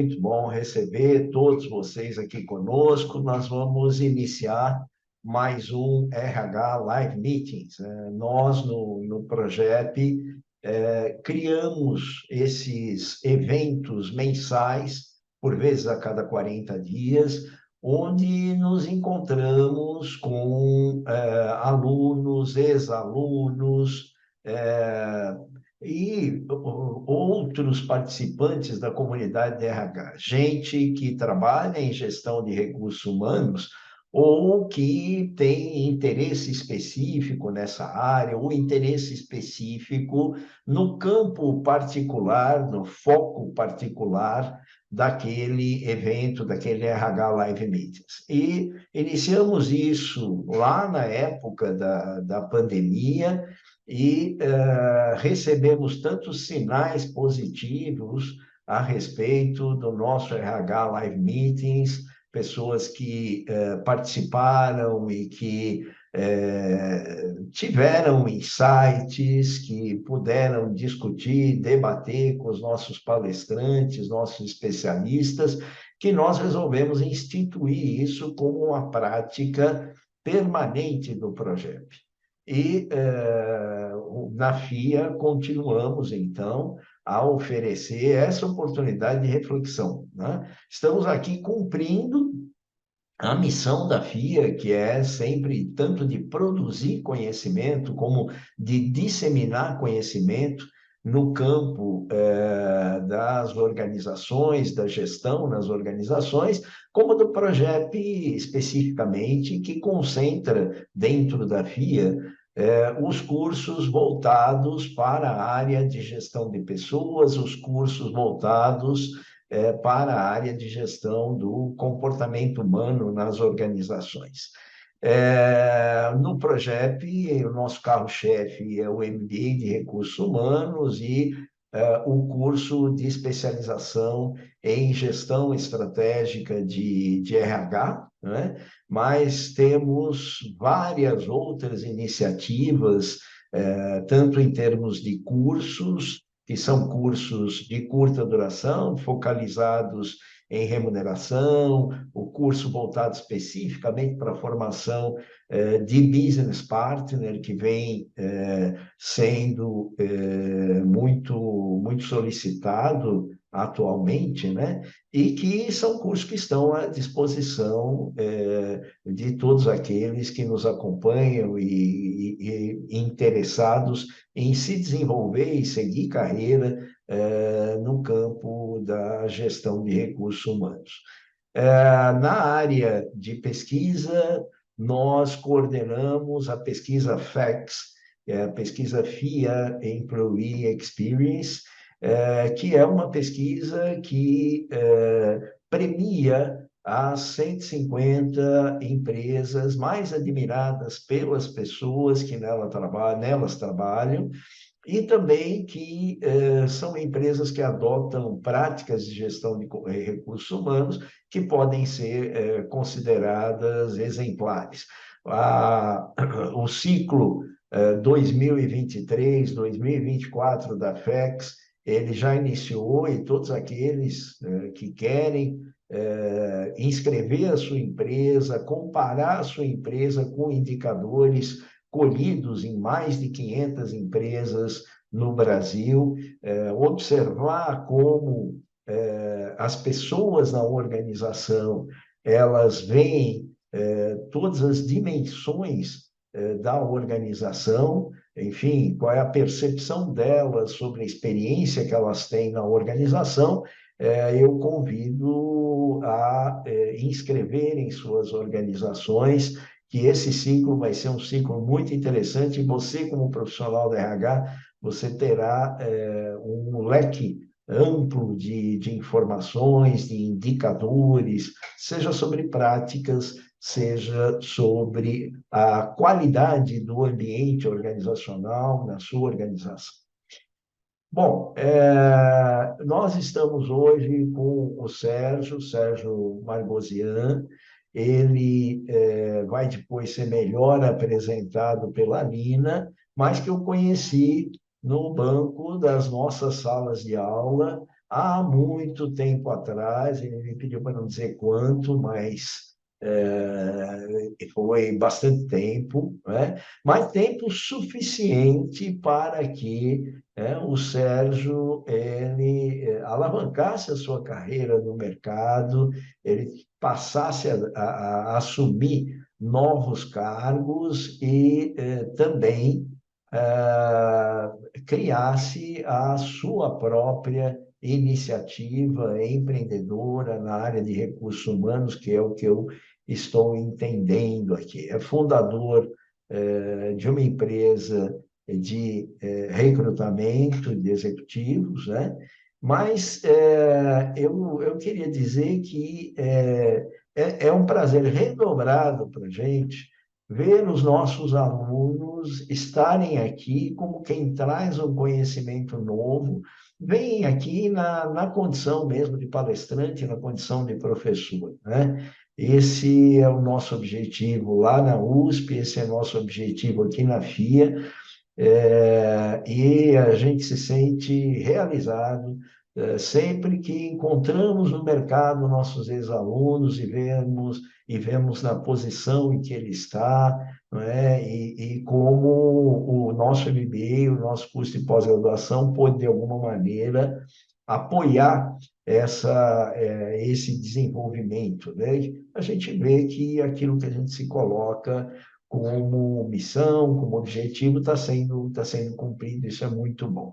muito bom receber todos vocês aqui conosco. Nós vamos iniciar mais um RH Live Meetings. Nós, no Projeto, criamos esses eventos mensais, por vezes a cada 40 dias, onde nos encontramos com alunos, ex-alunos, e outros participantes da comunidade de RH, gente que trabalha em gestão de recursos humanos ou que tem interesse específico nessa área, ou interesse específico no campo particular, no foco particular daquele evento, daquele RH Live Meetings. E iniciamos isso lá na época da pandemia, e recebemos tantos sinais positivos a respeito do nosso RH Live Meetings, pessoas que participaram e que tiveram insights, que puderam discutir, debater com os nossos palestrantes, nossos especialistas, que nós resolvemos instituir isso como uma prática permanente do projeto. E na FIA continuamos, então, a oferecer essa oportunidade de reflexão, né? Estamos aqui cumprindo a missão da FIA, que é sempre tanto de produzir conhecimento, como de disseminar conhecimento no campo das organizações, da gestão nas organizações, como do projeto especificamente, que concentra dentro da FIA os cursos voltados para a área de gestão de pessoas, os cursos voltados para a área de gestão do comportamento humano nas organizações. No projeto, o nosso carro-chefe é o MBA de Recursos Humanos e o curso de especialização em gestão estratégica de RH, né? Mas temos várias outras iniciativas, tanto em termos de cursos, que são cursos de curta duração, focalizados em remuneração, o curso voltado especificamente para a formação de business partner, que vem sendo muito solicitado atualmente, né? E que são cursos que estão à disposição de todos aqueles que nos acompanham e interessados em se desenvolver e seguir carreira no campo da gestão de recursos humanos. Na área de pesquisa, nós coordenamos a pesquisa FACS, a pesquisa FIA Employee Experience, que é uma pesquisa que premia as 150 empresas mais admiradas pelas pessoas que nelas trabalham, e também que são empresas que adotam práticas de gestão de recursos humanos que podem ser consideradas exemplares. O ciclo 2023-2024 da FEX, ele já iniciou, e todos aqueles que querem inscrever a sua empresa, comparar a sua empresa com indicadores colhidos em mais de 500 empresas no Brasil, observar como as pessoas na organização, elas veem todas as dimensões da organização, enfim, qual é a percepção delas sobre a experiência que elas têm na organização. Eu convido a inscreverem suas organizações, que esse ciclo vai ser um ciclo muito interessante, e você, como profissional da RH, você terá um leque amplo de informações, de indicadores, seja sobre práticas, seja sobre a qualidade do ambiente organizacional na sua organização. Bom, nós estamos hoje com o Sérgio Margosian. Ele vai depois ser melhor apresentado pela Nina, mas que eu conheci no banco das nossas salas de aula há muito tempo atrás, ele me pediu para não dizer quanto, mas foi bastante tempo, né? Mas tempo suficiente para que o Sérgio ele alavancasse a sua carreira no mercado, ele passasse a assumir novos cargos e também criasse a sua própria iniciativa empreendedora na área de recursos humanos, que é o que eu estou entendendo aqui. É fundador de uma empresa de recrutamento de executivos, né? Mas eu queria dizer que é um prazer redobrado para a gente ver os nossos alunos estarem aqui como quem traz um conhecimento novo, vem aqui na condição mesmo de palestrante, na condição de professor, né? Esse é o nosso objetivo lá na USP, esse é o nosso objetivo aqui na FIA, e a gente se sente realizado sempre que encontramos no mercado nossos ex-alunos e vemos na posição em que ele está, não é? E como o nosso MBA, o nosso curso de pós-graduação, pode, de alguma maneira, apoiar esse desenvolvimento, né? A gente vê que aquilo que a gente se coloca como missão, como objetivo, tá sendo cumprido, isso é muito bom.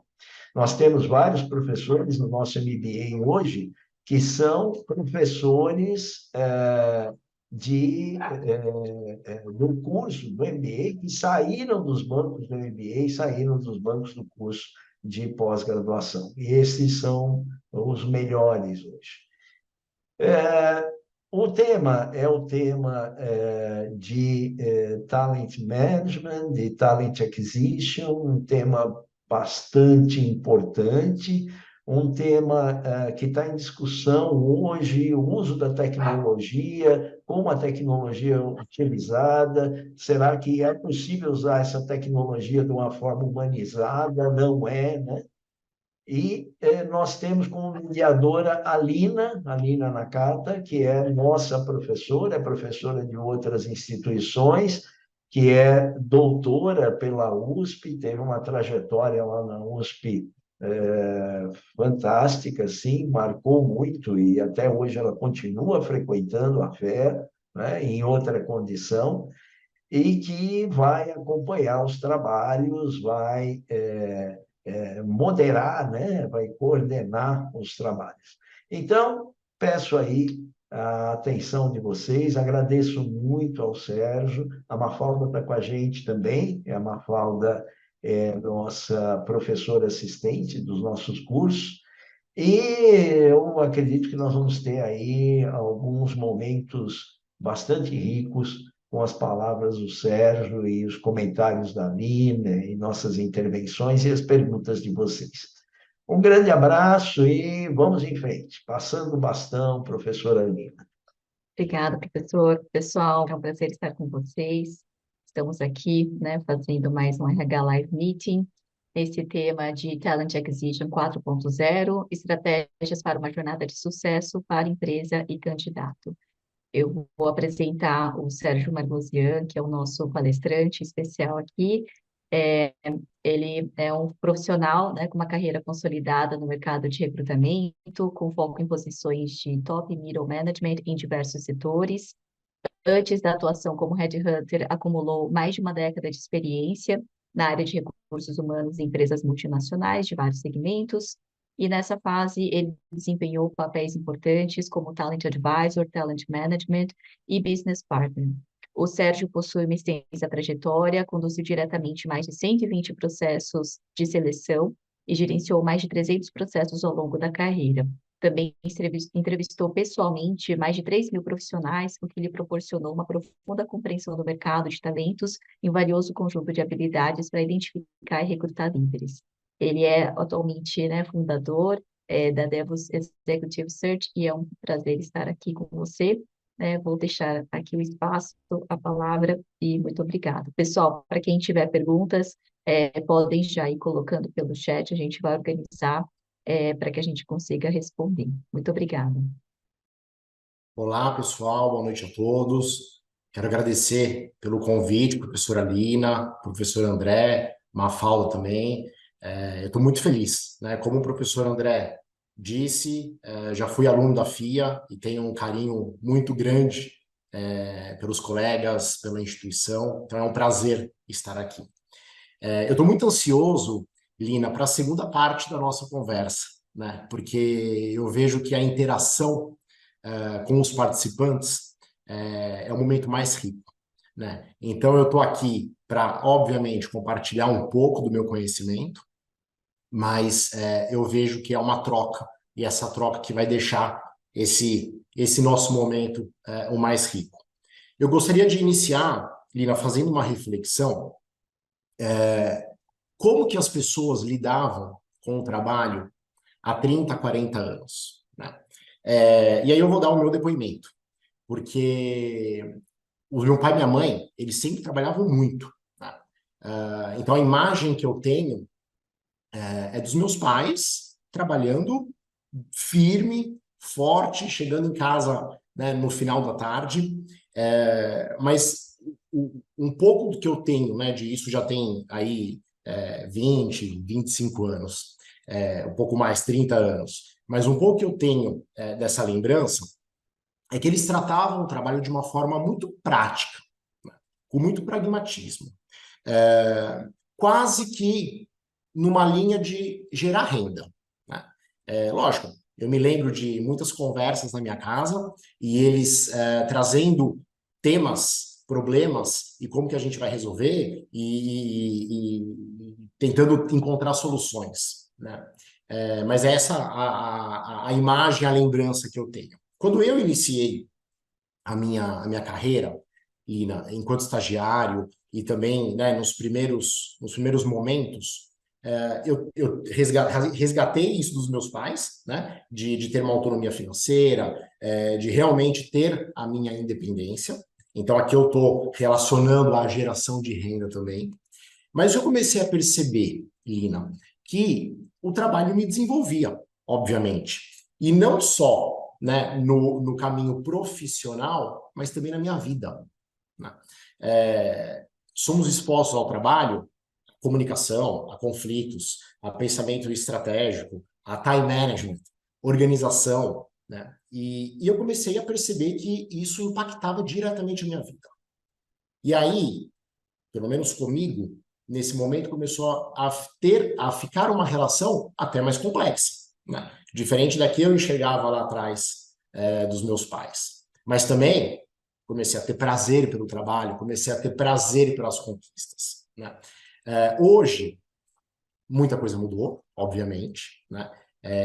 Nós temos vários professores no nosso MBA hoje que são professores do curso do MBA, que saíram dos bancos do MBA, saíram dos bancos do curso de pós-graduação. E esses são os melhores hoje. O tema é o tema de talent management, de talent acquisition, um tema bastante importante, um tema que está em discussão hoje, o uso da tecnologia, como a tecnologia é utilizada, será que é possível usar essa tecnologia de uma forma humanizada? Não é, né? E nós temos como mediadora a Lina Nakata, que é nossa professora, é professora de outras instituições, que é doutora pela USP, teve uma trajetória lá na USP fantástica, sim, marcou muito, e até hoje ela continua frequentando a FEA, né, em outra condição, e que vai acompanhar os trabalhos, vai moderar, né? Vai coordenar os trabalhos. Então, peço aí a atenção de vocês, agradeço muito ao Sérgio, a Mafalda está com a gente também, a Mafalda é nossa professora assistente dos nossos cursos, e eu acredito que nós vamos ter aí alguns momentos bastante ricos com as palavras do Sérgio e os comentários da Nina e nossas intervenções e as perguntas de vocês. Um grande abraço e vamos em frente. Passando o bastão, professora Nina. Obrigada, professor. Pessoal, é um prazer estar com vocês. Estamos aqui, né, fazendo mais um RH Live Meeting. Esse tema de Talent Acquisition 4.0, estratégias para uma jornada de sucesso para empresa e candidato. Eu vou apresentar o Sérgio Margosian, que é o nosso palestrante especial aqui. É, ele é um profissional, né, com uma carreira consolidada no mercado de recrutamento, com foco em posições de top e middle management em diversos setores. Antes da atuação como headhunter, acumulou mais de uma década de experiência na área de recursos humanos em empresas multinacionais de vários segmentos. E nessa fase, ele desempenhou papéis importantes como Talent Advisor, Talent Management e Business Partner. O Sérgio possui uma extensa trajetória, conduziu diretamente mais de 120 processos de seleção e gerenciou mais de 300 processos ao longo da carreira. Também entrevistou pessoalmente mais de 3.000 profissionais, o que lhe proporcionou uma profunda compreensão do mercado de talentos e um valioso conjunto de habilidades para identificar e recrutar líderes. Ele é atualmente, né, fundador da Devos Executive Search e é um prazer estar aqui com você. Vou deixar aqui o espaço, a palavra e muito obrigada. Pessoal, para quem tiver perguntas, podem já ir colocando pelo chat, a gente vai organizar para que a gente consiga responder. Muito obrigada. Olá, pessoal, boa noite a todos. Quero agradecer pelo convite, professora Lina, professor André, Mafalda também. Eu estou muito feliz, né? Como o professor André disse, já fui aluno da FIA e tenho um carinho muito grande pelos colegas, pela instituição, então é um prazer estar aqui. Eu estou muito ansioso, Lina, para a segunda parte da nossa conversa, né? Porque eu vejo que a interação com os participantes é o momento mais rico, né? Então eu estou aqui para, obviamente, compartilhar um pouco do meu conhecimento, mas eu vejo que é uma troca, e essa troca que vai deixar esse nosso momento o mais rico. Eu gostaria de iniciar, Lina, fazendo uma reflexão, como que as pessoas lidavam com o trabalho há 30, 40 anos, né? E aí eu vou dar o meu depoimento, porque o meu pai e minha mãe, eles sempre trabalhavam muito, né? Então a imagem que eu tenho é dos meus pais trabalhando firme, forte, chegando em casa, né, no final da tarde, mas um pouco do que eu tenho, né, de isso já tem aí 20, 25 anos, um pouco mais, 30 anos, mas um pouco que eu tenho dessa lembrança é que eles tratavam o trabalho de uma forma muito prática, né, com muito pragmatismo, quase que numa linha de gerar renda, né? Lógico, eu me lembro de muitas conversas na minha casa e eles trazendo temas, problemas e como que a gente vai resolver e tentando encontrar soluções, né? Mas é essa a imagem, a lembrança que eu tenho. Quando eu iniciei a minha carreira, enquanto estagiário, e também, né, nos primeiros momentos, eu resgatei isso dos meus pais, né, de ter uma autonomia financeira, de realmente ter a minha independência. Então, aqui eu estou relacionando a geração de renda também. Mas eu comecei a perceber, Lina, que o trabalho me desenvolvia, obviamente. E não só, né, no caminho profissional, mas também na minha vida, né? Somos expostos ao trabalho, à comunicação, a conflitos, a pensamento estratégico, a time management, organização, né? E eu comecei a perceber que isso impactava diretamente a minha vida. E aí, pelo menos comigo, nesse momento começou a ficar uma relação até mais complexa, né? Diferente da que eu enxergava lá atrás dos meus pais. Mas também comecei a ter prazer pelo trabalho, comecei a ter prazer pelas conquistas, né? Hoje, muita coisa mudou, obviamente, né?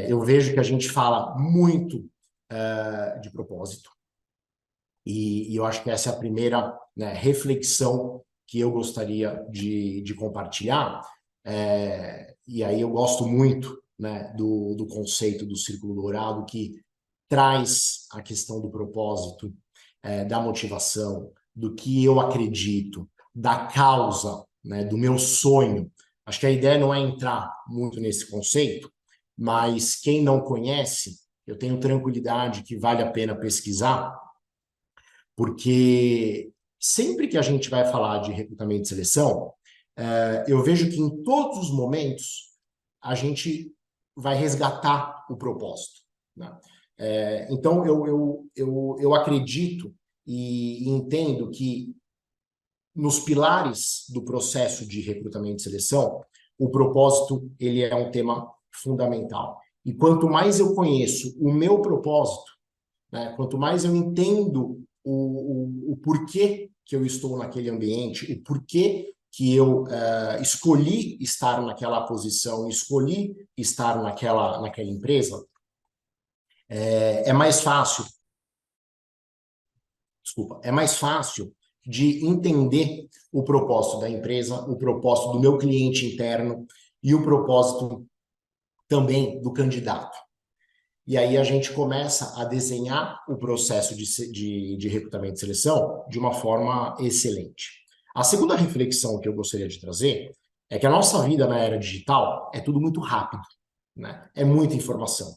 Eu vejo que a gente fala muito de propósito, e eu acho que essa é a primeira, né, reflexão que eu gostaria de compartilhar. E aí eu gosto muito, né, do conceito do círculo dourado, que traz a questão do propósito, da motivação, do que eu acredito, da causa, né, do meu sonho. Acho que a ideia não é entrar muito nesse conceito, mas quem não conhece, eu tenho tranquilidade que vale a pena pesquisar, porque sempre que a gente vai falar de recrutamento e seleção, eu vejo que em todos os momentos a gente vai resgatar o propósito, né? Então, eu acredito e entendo que nos pilares do processo de recrutamento e seleção, o propósito ele é um tema fundamental. E quanto mais eu conheço o meu propósito, né, quanto mais eu entendo o porquê que eu estou naquele ambiente, o porquê que eu escolhi estar naquela posição, escolhi estar naquela empresa, é mais fácil, é mais fácil de entender o propósito da empresa, o propósito do meu cliente interno e o propósito também do candidato. E aí a gente começa a desenhar o processo de recrutamento e seleção de uma forma excelente. A segunda reflexão que eu gostaria de trazer é que a nossa vida na era digital é tudo muito rápido, né? É muita informação.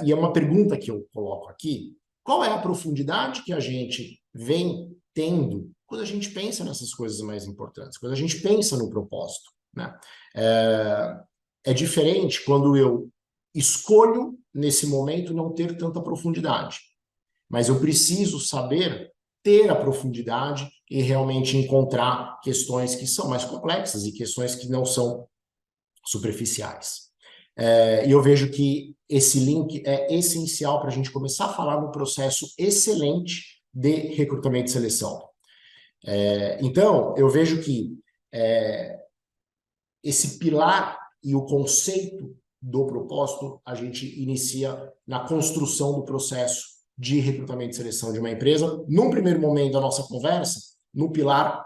E é uma pergunta que eu coloco aqui: qual é a profundidade que a gente vem tendo quando a gente pensa nessas coisas mais importantes, quando a gente pensa no propósito, né? É diferente quando eu escolho, nesse momento, não ter tanta profundidade, mas eu preciso saber ter a profundidade e realmente encontrar questões que são mais complexas e questões que não são superficiais. E eu vejo que esse link é essencial para a gente começar a falar no processo excelente de recrutamento e seleção. Então, eu vejo que esse pilar e o conceito do propósito a gente inicia na construção do processo de recrutamento e seleção de uma empresa, num primeiro momento da nossa conversa, no pilar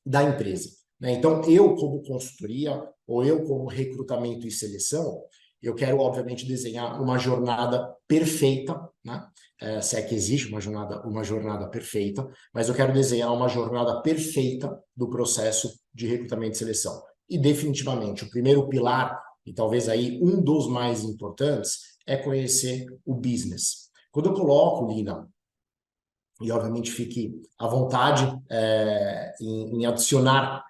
da empresa, né? Então, eu como consultoria, ou eu como recrutamento e seleção, eu quero, obviamente, desenhar uma jornada perfeita, né? Se é que existe uma jornada perfeita, mas eu quero desenhar uma jornada perfeita do processo de recrutamento e seleção. E, definitivamente, o primeiro pilar, e talvez aí um dos mais importantes, é conhecer o business. Quando eu coloco, Lina, e obviamente fique à vontade em adicionar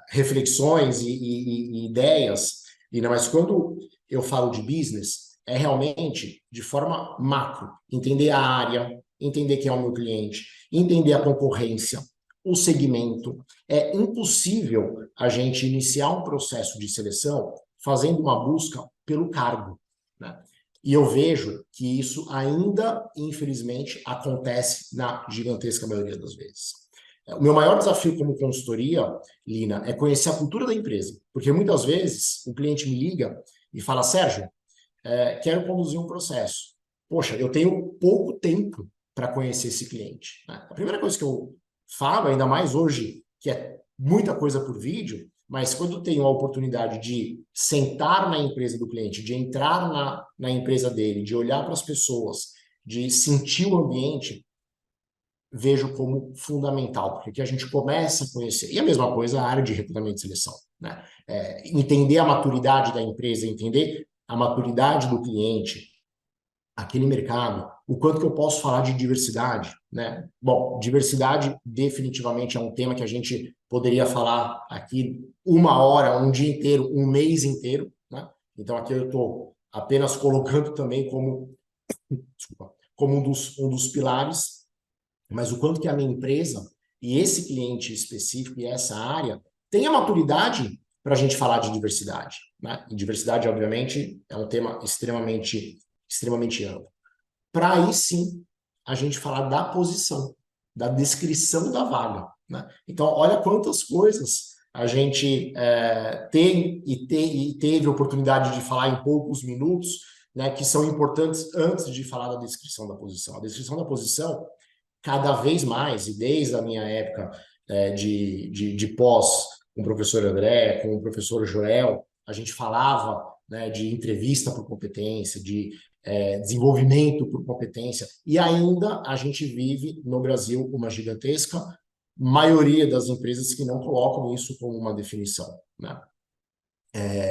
reflexões e ideias, mas quando eu falo de business, é realmente de forma macro, entender a área, entender quem é o meu cliente, entender a concorrência, o segmento. É impossível a gente iniciar um processo de seleção fazendo uma busca pelo cargo, né? E eu vejo que isso ainda, infelizmente, acontece na gigantesca maioria das vezes. O meu maior desafio como consultoria, Lina, é conhecer a cultura da empresa. Porque muitas vezes o cliente me liga e fala: Sérgio, quero conduzir um processo. Poxa, eu tenho pouco tempo para conhecer esse cliente, né? A primeira coisa que eu falo, ainda mais hoje, que é muita coisa por vídeo, mas quando eu tenho a oportunidade de sentar na empresa do cliente, de entrar na empresa dele, de olhar para as pessoas, de sentir o ambiente, vejo como fundamental, porque aqui a gente começa a conhecer. E a mesma coisa a área de recrutamento e seleção, né? Entender a maturidade da empresa, entender a maturidade do cliente, aquele mercado, o quanto que eu posso falar de diversidade, né? Bom, diversidade definitivamente é um tema que a gente poderia falar aqui 1 hora, um dia inteiro, um mês inteiro, né? Então aqui eu estou apenas colocando também como, desculpa, como um dos pilares, mas o quanto que a minha empresa e esse cliente específico e essa área tem a maturidade para a gente falar de diversidade, né? E diversidade, obviamente, é um tema extremamente amplo. Para aí sim a gente falar da posição, da descrição da vaga, né? Então, olha quantas coisas a gente tem e teve oportunidade de falar em poucos minutos, né, que são importantes antes de falar da descrição da posição. A descrição da posição, cada vez mais, e desde a minha época de pós com o professor André, com o professor Joel, a gente falava, né, de entrevista por competência, de desenvolvimento por competência, e ainda a gente vive no Brasil uma gigantesca maioria das empresas que não colocam isso como uma definição, né?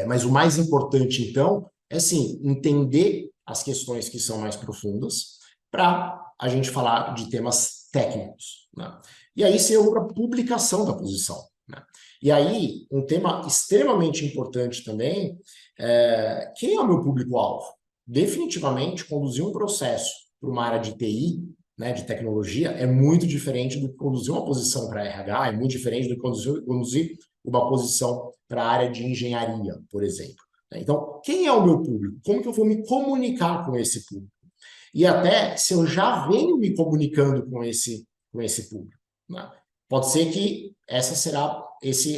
Mas o mais importante, então, é sim entender as questões que são mais profundas para a gente falar de temas técnicos, né? E aí se eu vou para a publicação da posição, né? E aí, um tema extremamente importante também quem é o meu público-alvo? Definitivamente, conduzir um processo para uma área de TI, né, de tecnologia, é muito diferente do que conduzir uma posição para RH, é muito diferente do que conduzir uma posição para a área de engenharia, por exemplo. Então, quem é o meu público? Como que eu vou me comunicar com esse público? E até se eu já venho me comunicando com esse público, né? Pode ser que essa será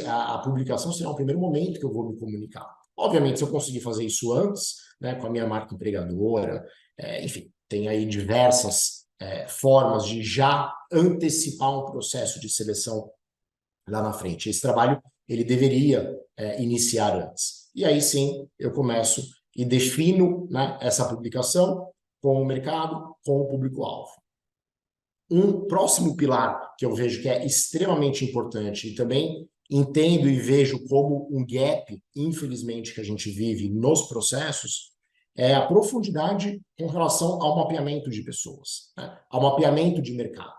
a publicação será o primeiro momento que eu vou me comunicar. Obviamente, se eu conseguir fazer isso antes, né, com a minha marca empregadora, enfim, tem aí diversas formas de já antecipar um processo de seleção lá na frente. Esse trabalho ele deveria iniciar antes. E aí sim eu começo e defino, né, essa publicação com o mercado, com o público-alvo. Um próximo pilar que eu vejo que é extremamente importante e também entendo e vejo como um gap, infelizmente, que a gente vive nos processos, é a profundidade com relação ao mapeamento de pessoas, né? Ao mapeamento de mercado.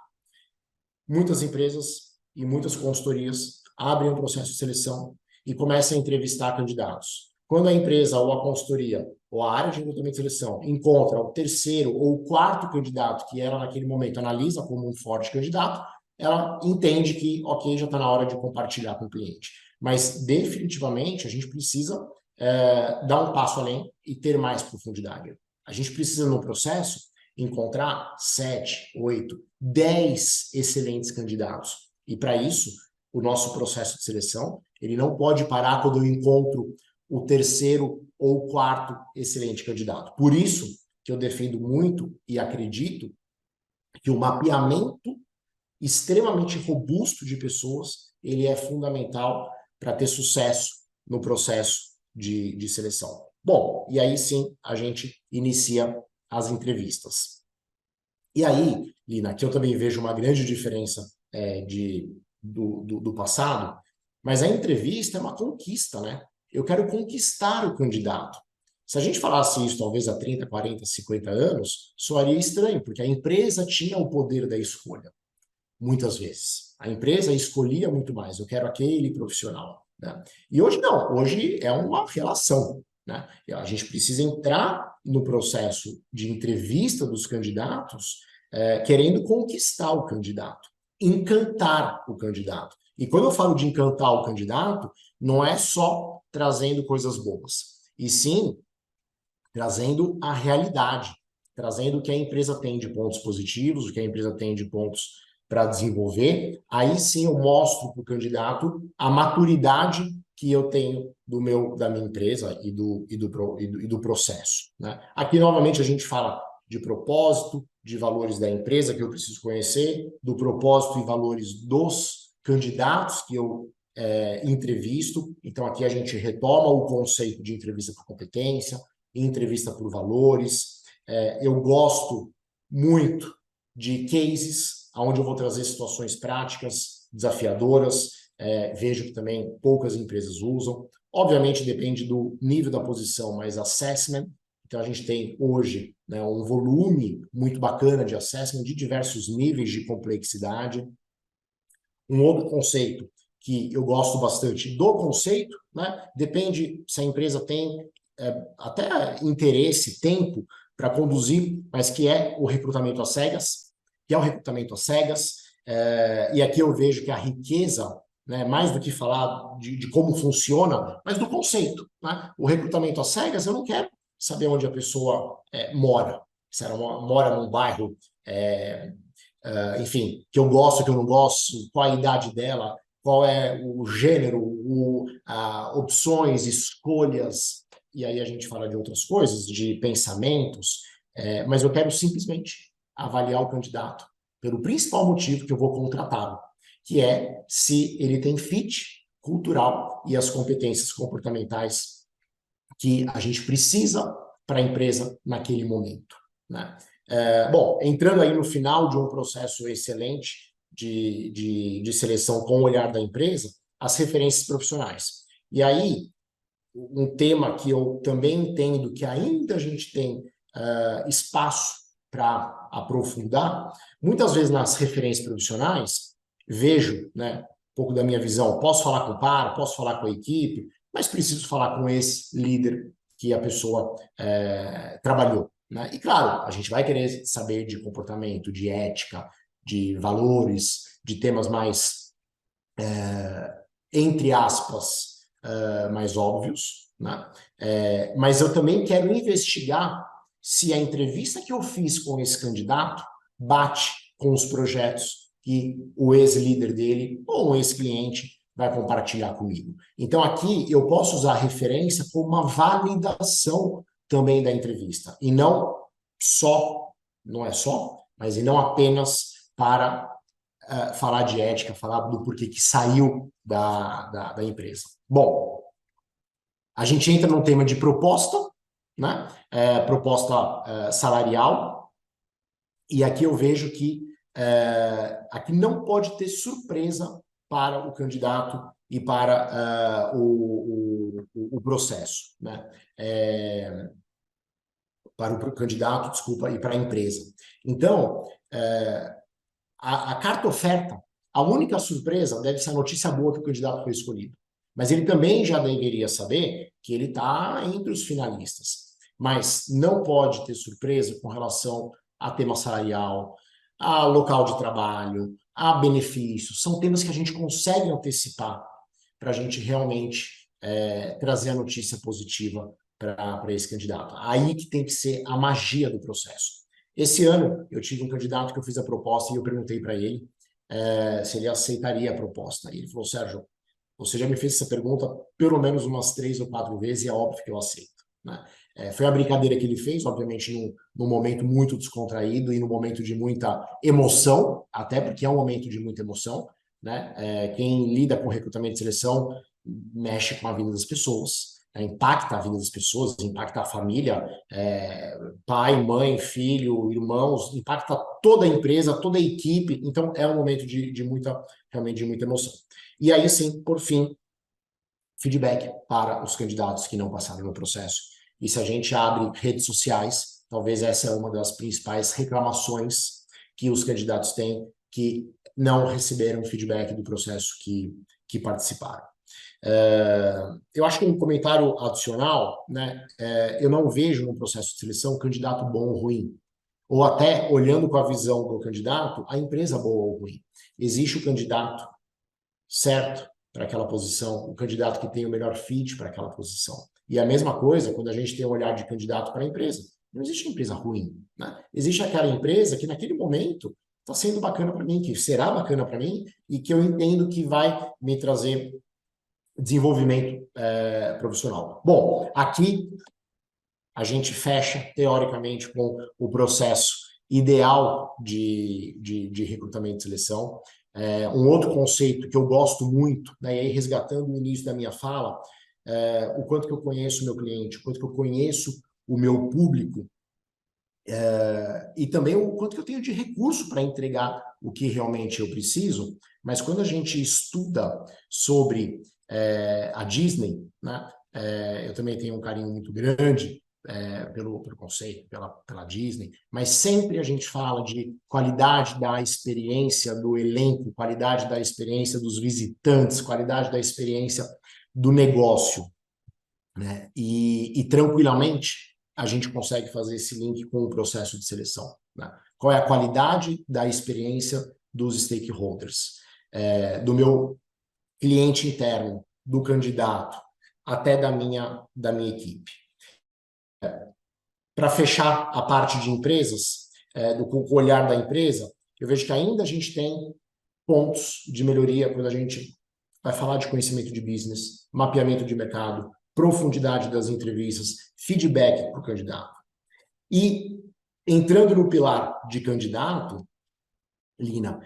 Muitas empresas e muitas consultorias abrem um processo de seleção e começam a entrevistar candidatos. Quando a empresa ou a consultoria ou a área de recrutamento e seleção encontra o terceiro ou o quarto candidato que ela naquele momento analisa como um forte candidato, ela entende que, ok, já está na hora de compartilhar com o cliente. Mas definitivamente a gente precisa dar um passo além e ter mais profundidade. A gente precisa no processo encontrar 7, 8, 10 excelentes candidatos. E para isso, o nosso processo de seleção, ele não pode parar quando eu encontro o terceiro ou quarto excelente candidato. Por isso que eu defendo muito e acredito que o mapeamento extremamente robusto de pessoas, ele é fundamental para ter sucesso no processo de seleção. Bom, e aí sim a gente inicia as entrevistas. E aí, Lina, aqui eu também vejo uma grande diferença do passado, mas a entrevista é uma conquista, né? Eu quero conquistar o candidato. Se a gente falasse isso talvez há 30, 40, 50 anos, soaria estranho, porque a empresa tinha o poder da escolha, muitas vezes. A empresa escolhia muito mais, eu quero aquele profissional, né? E hoje não, hoje é uma relação, né? A gente precisa entrar no processo de entrevista dos candidatos querendo conquistar o candidato, encantar o candidato. E quando eu falo de encantar o candidato, não é só trazendo coisas boas, e sim trazendo a realidade, trazendo o que a empresa tem de pontos positivos, o que a empresa tem de pontos para desenvolver. Aí sim eu mostro para o candidato a maturidade que eu tenho da minha empresa e do processo, né? Aqui, novamente, a gente fala de propósito, de valores da empresa que eu preciso conhecer, do propósito e valores dos candidatos que eu entrevisto. Então, aqui a gente retoma o conceito de entrevista por competência, entrevista por valores. Eu gosto muito de cases, onde eu vou trazer situações práticas, desafiadoras. Vejo que também poucas empresas usam. Obviamente depende do nível da posição, mas assessment. Então a gente tem hoje, né, um volume muito bacana de assessment de diversos níveis de complexidade. Um outro conceito que eu gosto bastante do conceito, né, depende se a empresa tem até interesse, tempo para conduzir, mas que é o recrutamento às cegas, e aqui eu vejo que a riqueza, né, mais do que falar de como funciona, mas do conceito, né? O recrutamento às cegas, eu não quero saber onde a pessoa mora, se ela mora num bairro, enfim, que eu gosto, que eu não gosto, qual a idade dela, qual é o gênero, opções, escolhas, e aí a gente fala de outras coisas, de pensamentos, mas eu quero simplesmente avaliar o candidato pelo principal motivo que eu vou contratá-lo, que é se ele tem fit cultural e as competências comportamentais que a gente precisa para a empresa naquele momento, né? Bom, entrando aí no final de um processo excelente de seleção com o olhar da empresa, as referências profissionais. E aí, um tema que eu também entendo que ainda a gente tem espaço para aprofundar, muitas vezes nas referências profissionais, vejo, né, um pouco da minha visão, posso falar com o par, posso falar com a equipe, mas preciso falar com esse líder que a pessoa trabalhou, né? E claro, a gente vai querer saber de comportamento, de ética, de valores, de temas mais, entre aspas, mais óbvios, né? Mas eu também quero investigar se a entrevista que eu fiz com esse candidato bate com os projetos que o ex-líder dele ou um ex-cliente vai compartilhar comigo. Então, aqui eu posso usar a referência como uma validação também da entrevista, e não só, não é só, mas e não apenas para falar de ética, falar do porquê que saiu da empresa. Bom, a gente entra no tema de proposta, né? Proposta salarial, e aqui eu vejo que aqui não pode ter surpresa para o candidato e para o processo, né? Para o candidato, desculpa, e para a empresa. Então, a carta oferta, a única surpresa deve ser a notícia boa que o candidato foi escolhido. Mas ele também já deveria saber que ele está entre os finalistas. Mas não pode ter surpresa com relação a tema salarial, a local de trabalho, a benefícios. São temas que a gente consegue antecipar para a gente realmente trazer a notícia positiva para esse candidato. Aí que tem que ser a magia do processo. Esse ano, eu tive um candidato que eu fiz a proposta e eu perguntei para ele se ele aceitaria a proposta. E ele falou, Sérgio, você já me fez essa pergunta pelo menos umas 3 ou 4 vezes e é óbvio que eu aceito, né? Foi a brincadeira que ele fez, obviamente num momento muito descontraído e num momento de muita emoção, até porque é um momento de muita emoção, né? Quem lida com recrutamento e seleção mexe com a vida das pessoas, impacta a vida das pessoas, impacta a família, pai, mãe, filho, irmãos, impacta toda a empresa, toda a equipe. Então, é um momento realmente de muita emoção. E aí, sim, por fim, feedback para os candidatos que não passaram no processo. E se a gente abre redes sociais, talvez essa é uma das principais reclamações que os candidatos têm, que não receberam feedback do processo que participaram. Eu acho que um comentário adicional, né, eu não vejo no processo de seleção candidato bom ou ruim, ou até olhando com a visão do candidato, a empresa boa ou ruim. Existe o candidato certo para aquela posição, o candidato que tem o melhor fit para aquela posição. E a mesma coisa quando a gente tem um olhar de candidato para a empresa. Não existe empresa ruim, né? Existe aquela empresa que naquele momento está sendo bacana para mim, que será bacana para mim e que eu entendo que vai me trazer desenvolvimento profissional. Bom, aqui a gente fecha, teoricamente, com o processo ideal de recrutamento e seleção. Um outro conceito que eu gosto muito, né, e aí resgatando o início da minha fala, o quanto que eu conheço o meu cliente, o quanto que eu conheço o meu público, e também o quanto que eu tenho de recurso para entregar o que realmente eu preciso. Mas quando a gente estuda sobre a Disney, né, eu também tenho um carinho muito grande pelo conceito, pela Disney, mas sempre a gente fala de qualidade da experiência do elenco, qualidade da experiência dos visitantes, qualidade da experiência do negócio, né? E tranquilamente a gente consegue fazer esse link com o processo de seleção, né? Qual é a qualidade da experiência dos stakeholders, do meu cliente interno, do candidato, até da minha equipe. Para fechar a parte de empresas, do olhar da empresa, eu vejo que ainda a gente tem pontos de melhoria quando a gente vai falar de conhecimento de business, mapeamento de mercado, profundidade das entrevistas, feedback para o candidato. E entrando no pilar de candidato, Lina,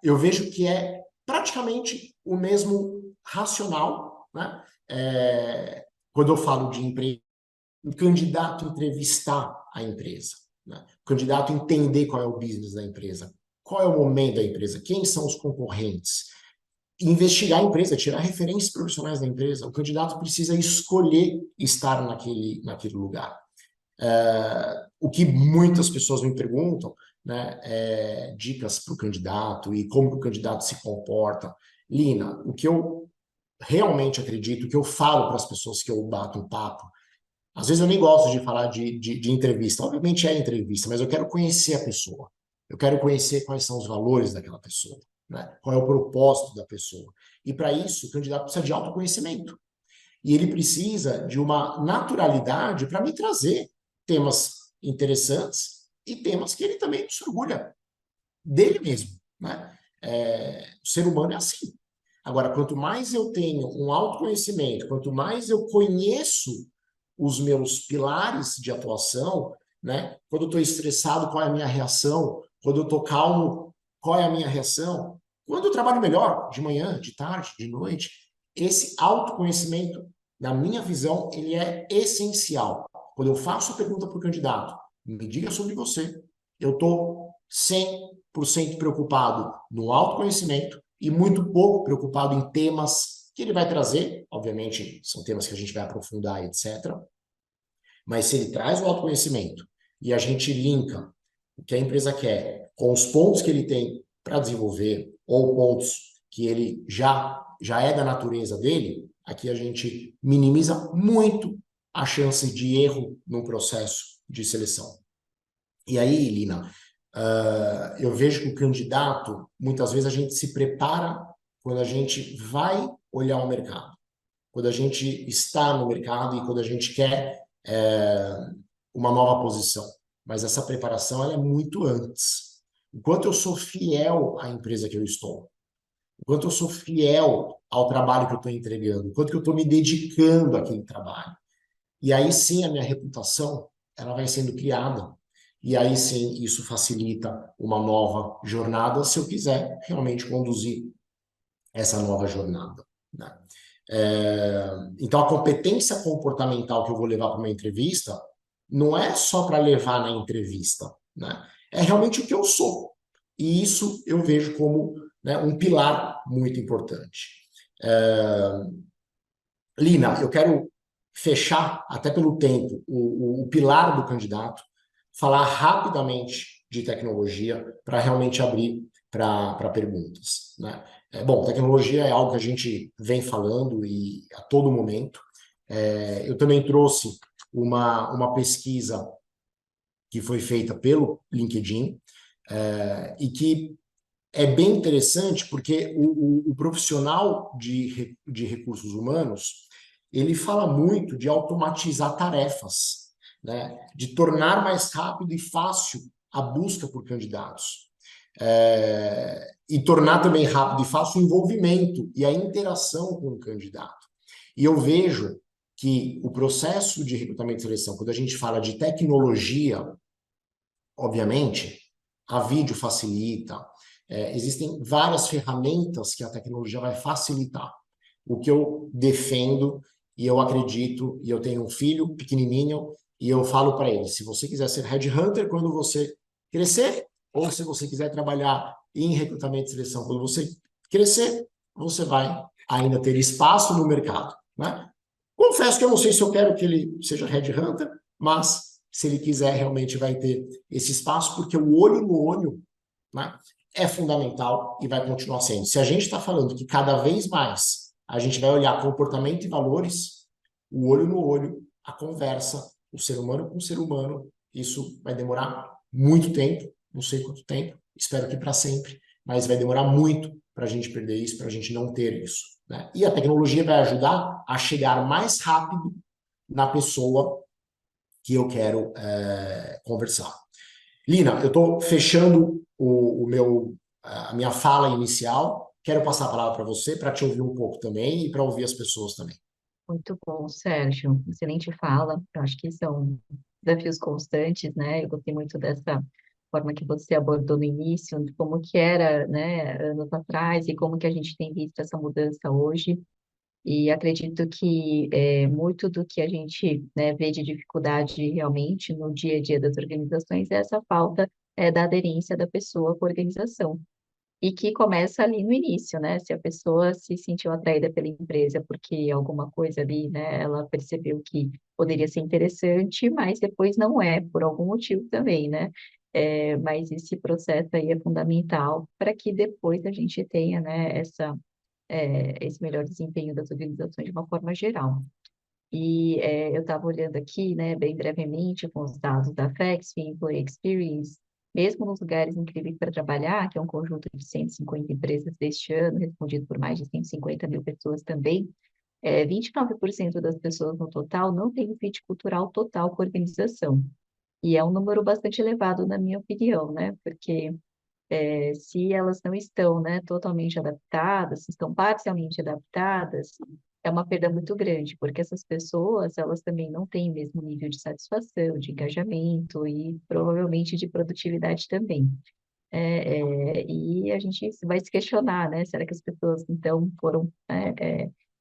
eu vejo que é praticamente o mesmo racional, né? Quando eu falo de empresa, o candidato entrevistar a empresa, né? O candidato entender qual é o business da empresa, qual é o momento da empresa, quem são os concorrentes, investigar a empresa, tirar referências profissionais da empresa. O candidato precisa escolher estar naquele lugar. O que muitas pessoas me perguntam, né, dicas para o candidato e como o candidato se comporta. Lina, o que eu realmente acredito, o que eu falo para as pessoas que eu bato um papo, às vezes eu nem gosto de falar de entrevista, obviamente é entrevista, mas eu quero conhecer a pessoa, eu quero conhecer quais são os valores daquela pessoa, né? Qual é o propósito da pessoa. E para isso, o candidato precisa de autoconhecimento. E ele precisa de uma naturalidade para me trazer temas interessantes e temas que ele também se orgulha dele mesmo, né? O ser humano é assim. Agora, quanto mais eu tenho um autoconhecimento, quanto mais eu conheço os meus pilares de atuação, né? Quando eu estou estressado, qual é a minha reação? Quando eu estou calmo, qual é a minha reação? Quando eu trabalho melhor, de manhã, de tarde, de noite, esse autoconhecimento, na minha visão, ele é essencial. Quando eu faço a pergunta para o candidato, me diga sobre você, eu estou 100% preocupado no autoconhecimento e muito pouco preocupado em temas que ele vai trazer, obviamente são temas que a gente vai aprofundar, etc. Mas se ele traz o autoconhecimento e a gente linka o que a empresa quer com os pontos que ele tem para desenvolver ou pontos que ele já é da natureza dele, aqui a gente minimiza muito a chance de erro no processo de seleção. E aí, Lina, eu vejo que o candidato, muitas vezes a gente se prepara quando a gente vai olhar o mercado, quando a gente está no mercado e quando a gente quer uma nova posição. Mas essa preparação ela é muito antes. Enquanto eu sou fiel à empresa que eu estou, enquanto eu sou fiel ao trabalho que eu estou entregando, enquanto que eu estou me dedicando àquele trabalho, e aí sim a minha reputação ela vai sendo criada. E aí sim isso facilita uma nova jornada, se eu quiser realmente conduzir essa nova jornada, né? Então, a competência comportamental que eu vou levar para uma entrevista não é só para levar na entrevista, né? É realmente o que eu sou. E isso eu vejo como, né, um pilar muito importante. Lina, eu quero fechar, até pelo tempo, o pilar do candidato, falar rapidamente de tecnologia para realmente abrir para perguntas, né? Bom, tecnologia é algo que a gente vem falando e a todo momento. Eu também trouxe uma pesquisa que foi feita pelo LinkedIn e que é bem interessante porque o profissional de recursos humanos, ele fala muito de automatizar tarefas, né? De tornar mais rápido e fácil a busca por candidatos. E tornar também rápido e fácil o envolvimento e a interação com o candidato. E eu vejo que o processo de recrutamento e seleção, quando a gente fala de tecnologia, obviamente, a vídeo facilita, existem várias ferramentas que a tecnologia vai facilitar. O que eu defendo, e eu acredito, e eu tenho um filho pequenininho, e eu falo para ele, se você quiser ser headhunter quando você crescer, ou se você quiser trabalhar em recrutamento e seleção quando você crescer, você vai ainda ter espaço no mercado, né? Confesso que eu não sei se eu quero que ele seja headhunter, mas se ele quiser, realmente vai ter esse espaço, porque o olho no olho, né, é fundamental e vai continuar sendo. Se a gente está falando que cada vez mais a gente vai olhar comportamento e valores, o olho no olho, a conversa, o ser humano com o ser humano, isso vai demorar muito tempo, não sei quanto tempo, espero que para sempre, mas vai demorar muito para a gente perder isso, para a gente não ter isso, né? E a tecnologia vai ajudar a chegar mais rápido na pessoa que eu quero conversar. Lina, eu estou fechando a minha fala inicial. Quero passar a palavra para você, para te ouvir um pouco também e para ouvir as pessoas também. Muito bom, Sérgio. Excelente fala. Eu acho que são desafios constantes, né? Eu gostei muito dessa forma que você abordou no início, de como que era, né, anos atrás e como que a gente tem visto essa mudança hoje. E acredito que muito do que a gente, né, vê de dificuldade realmente no dia a dia das organizações é essa falta da aderência da pessoa com a organização. E que começa ali no início, né? Se a pessoa se sentiu atraída pela empresa porque alguma coisa ali, né, ela percebeu que poderia ser interessante, mas depois não é, por algum motivo também, né? Mas esse processo aí é fundamental para que depois a gente tenha, né, esse melhor desempenho das organizações de uma forma geral. E eu estava olhando aqui, né, bem brevemente, com os dados da FEXP, Employee Experience, mesmo nos lugares incríveis para trabalhar, que é um conjunto de 150 empresas deste ano, respondido por mais de 150 mil pessoas também, 29% das pessoas no total não têm um fit cultural total com a organização. E é um número bastante elevado, na minha opinião, né? Porque se elas não estão, né, totalmente adaptadas, se estão parcialmente adaptadas, é uma perda muito grande, porque essas pessoas, elas também não têm o mesmo nível de satisfação, de engajamento e provavelmente de produtividade também. E a gente vai se questionar, né? Será que as pessoas, então, foram,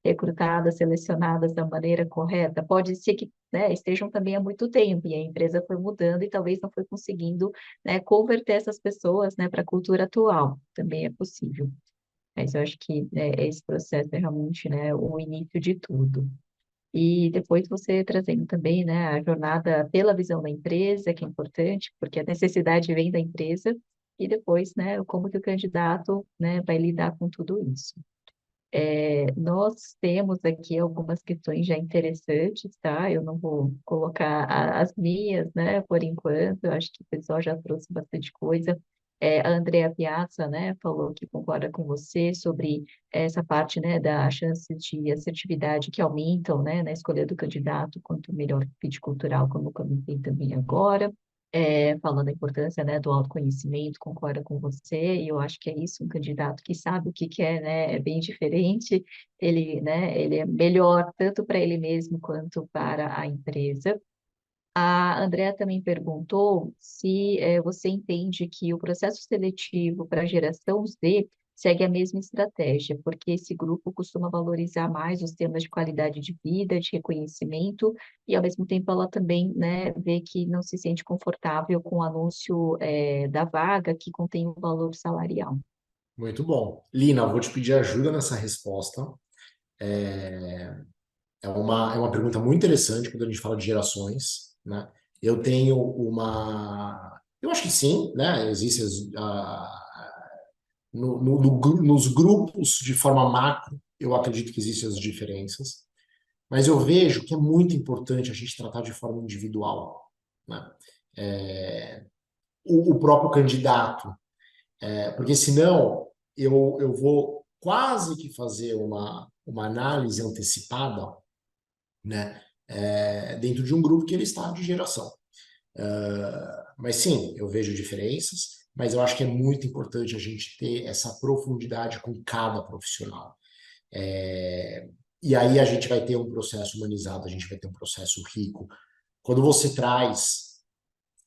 recrutadas, selecionadas da maneira correta? Pode ser que, né, estejam também há muito tempo e a empresa foi mudando e talvez não foi conseguindo, né, converter essas pessoas, né, para a cultura atual. Também é possível. Mas eu acho que esse processo é realmente, né, o início de tudo. E depois você trazendo também, né, a jornada pela visão da empresa, que é importante, porque a necessidade vem da empresa, e depois, né, como que o candidato, né, vai lidar com tudo isso. Nós temos aqui algumas questões já interessantes, tá? Eu não vou colocar as minhas, né, por enquanto, eu acho que o pessoal já trouxe bastante coisa. A Andrea Piazza, né, falou que concorda com você sobre essa parte, né, da chance de assertividade que aumentam, né, na escolha do candidato, quanto melhor fit cultural, como eu comentei também agora. Falando da importância, né, do autoconhecimento, concordo com você, e eu acho que é isso, um candidato que sabe o que quer, né, é bem diferente, ele, né, ele é melhor tanto para ele mesmo quanto para a empresa. A Andrea também perguntou se você entende que o processo seletivo para a geração Z segue a mesma estratégia, porque esse grupo costuma valorizar mais os temas de qualidade de vida, de reconhecimento, e ao mesmo tempo ela também, né, vê que não se sente confortável com o anúncio da vaga que contém o valor salarial. Muito bom. Lina, eu vou te pedir ajuda nessa resposta. É, é uma pergunta muito interessante quando a gente fala de gerações, né? Eu tenho uma... Eu acho que sim, né? Existem nos grupos de forma macro, eu acredito que existem as diferenças, mas eu vejo que é muito importante a gente tratar de forma individual, né? É, o próprio candidato, porque senão eu vou quase que fazer uma análise antecipada, né, dentro de um grupo que ele está de geração. Mas sim, eu vejo diferenças, mas eu acho que é muito importante a gente ter essa profundidade com cada profissional. É, e aí a gente vai ter um processo humanizado, a gente vai ter um processo rico. Quando você traz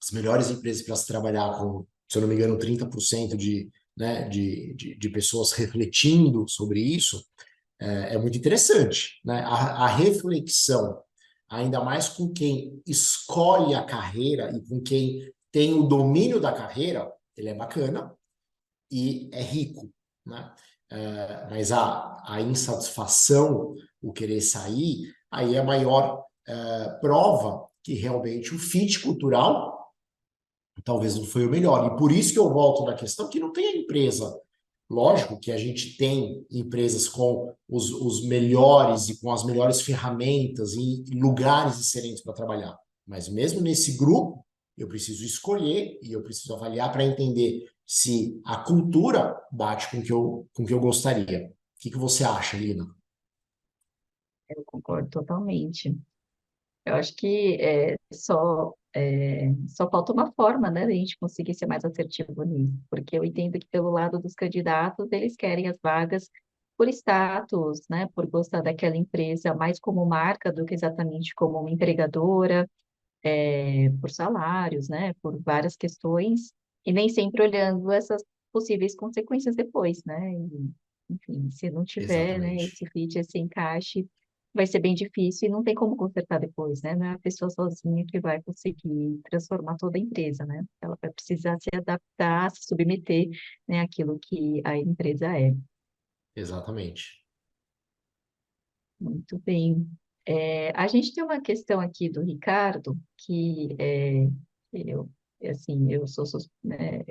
as melhores empresas para se trabalhar com, se eu não me engano, 30% né, de pessoas refletindo sobre isso, é muito interessante, né? A reflexão, ainda mais com quem escolhe a carreira e com quem tem o domínio da carreira, ele é bacana e é rico, né? Mas a insatisfação, o querer sair, aí é a maior prova que realmente o fit cultural talvez não foi o melhor. E por isso que eu volto na questão que não tem a empresa. Lógico que a gente tem empresas com os melhores e com as melhores ferramentas e lugares excelentes para trabalhar. Mas mesmo nesse grupo, eu preciso escolher e eu preciso avaliar para entender se a cultura bate com o que eu gostaria. O que você acha, Lina? Eu concordo totalmente. Eu acho que só falta uma forma, né, da gente conseguir ser mais assertivo nisso, porque eu entendo que pelo lado dos candidatos, eles querem as vagas por status, né, por gostar daquela empresa mais como marca do que exatamente como uma empregadora, por salários, né, por várias questões, e nem sempre olhando essas possíveis consequências depois, né, e, enfim, se não tiver, né, Exatamente. esse fit, esse encaixe, vai ser bem difícil e não tem como consertar depois, né, não é a pessoa sozinha que vai conseguir transformar toda a empresa, né, ela vai precisar se adaptar, se submeter, né, àquilo que a empresa é. Exatamente. Muito bem. A gente tem uma questão aqui do Ricardo, que eu, assim, eu sou, né,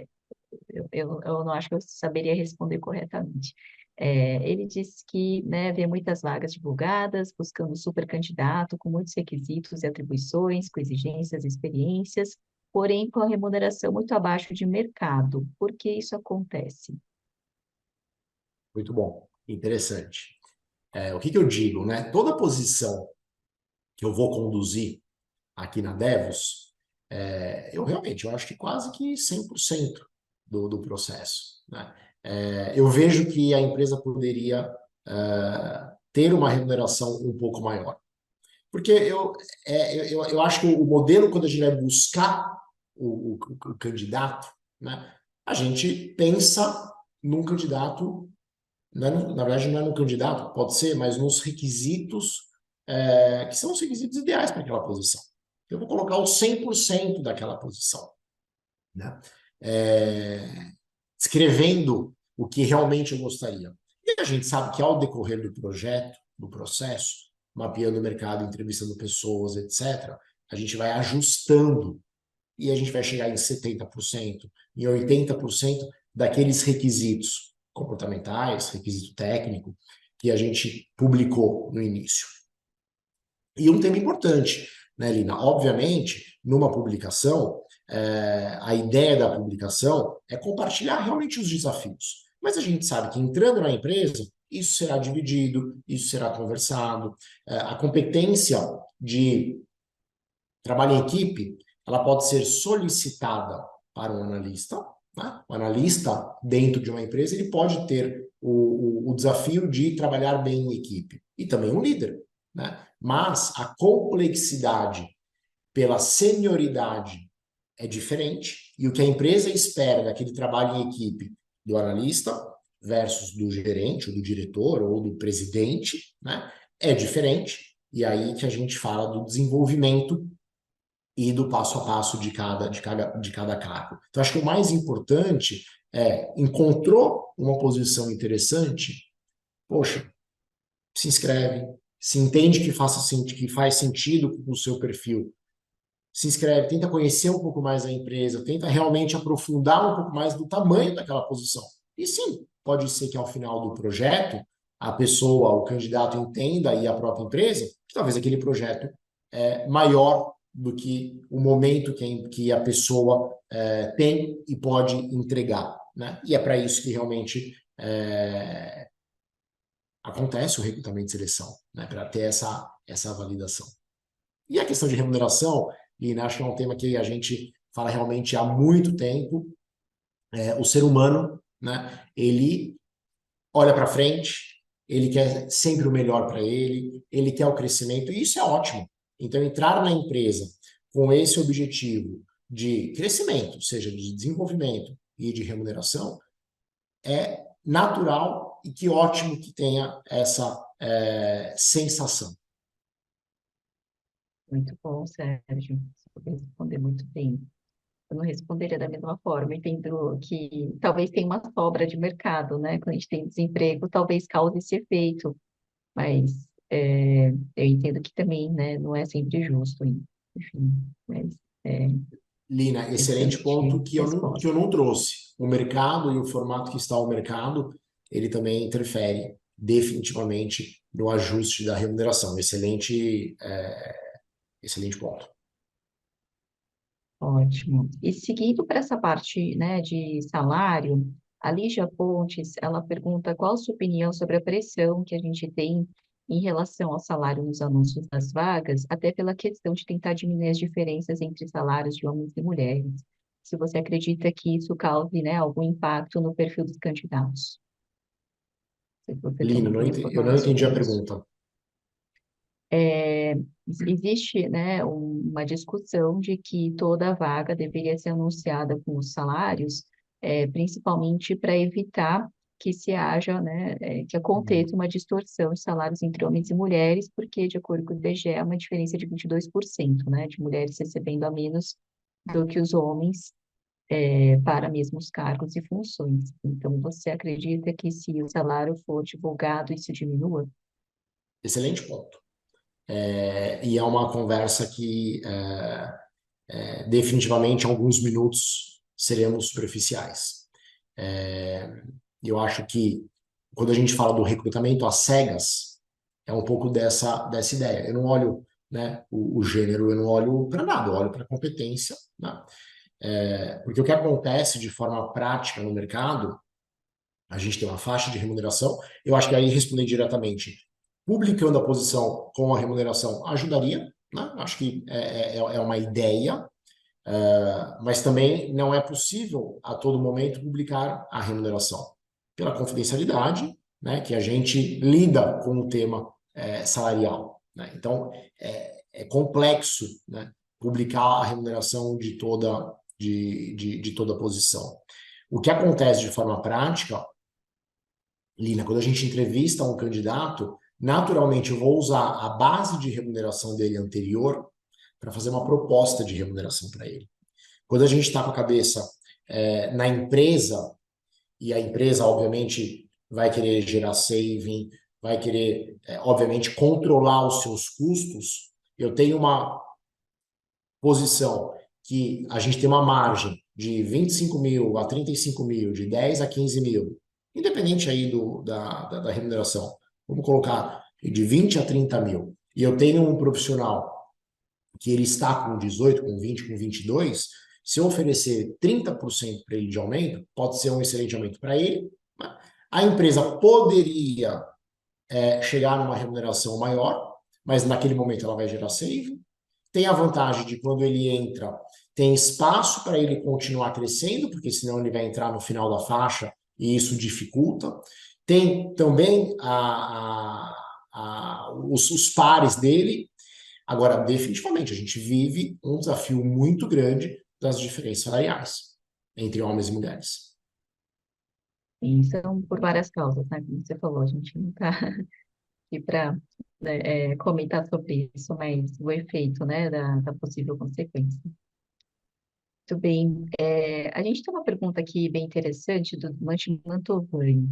eu não acho que eu saberia responder corretamente. Ele disse que, né, vê muitas vagas divulgadas, buscando super candidato, com muitos requisitos e atribuições, com exigências e experiências, porém com a remuneração muito abaixo de mercado. Por que isso acontece? Muito bom. Interessante. O que eu digo, né? Toda posição que eu vou conduzir aqui na Devos, eu acho que quase que 100% do processo, né? Eu vejo que a empresa poderia ter uma remuneração um pouco maior. Porque eu acho que o modelo, quando a gente vai buscar o candidato, né, a gente pensa num candidato, na verdade não é no candidato, pode ser, mas nos requisitos que são os requisitos ideais para aquela posição. Eu vou colocar o 100% daquela posição, né? É, escrevendo o que realmente eu gostaria. a gente sabe que ao decorrer do projeto, do processo, mapeando o mercado, entrevistando pessoas, etc., a gente vai ajustando e a gente vai chegar em 70%, em 80% daqueles requisitos comportamentais, requisito técnico, que a gente publicou no início. E um tema importante, né, Lina? Obviamente, numa publicação, a ideia da publicação é compartilhar realmente os desafios. Mas a gente sabe que entrando na empresa, isso será dividido, isso será conversado. A competência de trabalho em equipe, ela pode ser solicitada para um analista, né? O analista, dentro de uma empresa, ele pode ter o desafio de trabalhar bem em equipe. E também um líder, né? Mas a complexidade pela senioridade é diferente, e o que a empresa espera daquele trabalho em equipe do analista versus do gerente, ou do diretor, ou do presidente, né? É diferente, e aí que a gente fala do desenvolvimento e do passo a passo de cada cargo. Então, acho que o mais importante encontrou uma posição interessante, poxa, se inscreve, se entende que faz sentido com o seu perfil, se inscreve, tenta conhecer um pouco mais a empresa, tenta realmente aprofundar um pouco mais do tamanho daquela posição. E sim, pode ser que ao final do projeto, a pessoa, o candidato entenda e a própria empresa, que talvez aquele projeto é maior do que o momento que a pessoa tem e pode entregar, né? E é para isso que realmente acontece o recrutamento e seleção, né? Para ter essa validação. E a questão de remuneração, e acho que é um tema que a gente fala realmente há muito tempo. O ser humano, né, ele olha para frente, ele quer sempre o melhor para ele quer o crescimento, e isso é ótimo. Então, entrar na empresa com esse objetivo de crescimento, seja de desenvolvimento e de remuneração, é natural e que ótimo que tenha essa sensação. Muito bom, Sérgio. Você responder muito bem. Eu não responderia da mesma forma. Entendo que talvez tenha uma sobra de mercado, né? Quando a gente tem desemprego, talvez cause esse efeito. Mas eu entendo que também, né, não é sempre justo. Enfim, mas é Lina, excelente ponto excelente que eu resposta. não trouxe. O mercado e o formato que está o mercado, ele também interfere definitivamente no ajuste da remuneração. Excelente ponto. Ótimo. E seguindo para essa parte, né, de salário, a Lígia Pontes, ela pergunta qual a sua opinião sobre a pressão que a gente tem em relação ao salário nos anúncios das vagas, até pela questão de tentar diminuir as diferenças entre salários de homens e mulheres. Se você acredita que isso cause, né, algum impacto no perfil dos candidatos. Se você tem Lina, alguma eu não informação entendi sobre a isso. pergunta. É, existe, né, uma discussão de que toda vaga deveria ser anunciada com os salários, principalmente para evitar que se haja, né, que Uhum. aconteça uma distorção de salários entre homens e mulheres, porque, de acordo com o IBGE, é uma diferença de 22%, né, de mulheres recebendo a menos do que os homens, para mesmos cargos e funções. Então, você acredita que se o salário for divulgado, isso diminua? Excelente ponto. E é uma conversa que definitivamente em alguns minutos seremos superficiais. Eu acho que quando a gente fala do recrutamento às cegas, é um pouco dessa ideia. Eu não olho, né, o gênero, eu não olho para nada, eu olho para a competência, né? Porque o que acontece de forma prática no mercado, a gente tem uma faixa de remuneração, eu acho que aí responder diretamente, publicando a posição com a remuneração ajudaria, né? Acho que é uma ideia, mas também não é possível a todo momento publicar a remuneração pela confidencialidade, né, que a gente lida com o tema salarial, né? Então é complexo, né, publicar a remuneração de toda a posição. O que acontece de forma prática, Lina, quando a gente entrevista um candidato, naturalmente eu vou usar a base de remuneração dele anterior para fazer uma proposta de remuneração para ele. Quando a gente está com a cabeça na empresa, e a empresa, obviamente, vai querer gerar saving, vai querer, obviamente, controlar os seus custos. Eu tenho uma posição que a gente tem uma margem de 25 mil a 35 mil, de 10 a 15 mil, independente aí da remuneração. Vamos colocar de 20 a 30 mil. E eu tenho um profissional que ele está com 18, com 20, com 22, se eu oferecer 30% para ele de aumento, pode ser um excelente aumento para ele. A empresa poderia chegar numa remuneração maior, mas naquele momento ela vai gerar save. Tem a vantagem de quando ele entra, tem espaço para ele continuar crescendo, porque senão ele vai entrar no final da faixa e isso dificulta. Tem também os pares dele. Agora, definitivamente, a gente vive um desafio muito grande das diferenças salariais entre homens e mulheres. E são por várias causas, né? Como você falou, a gente não está aqui para comentar sobre isso, mas o efeito, né, da possível consequência. Muito bem. A gente tem uma pergunta aqui bem interessante do Mantovani.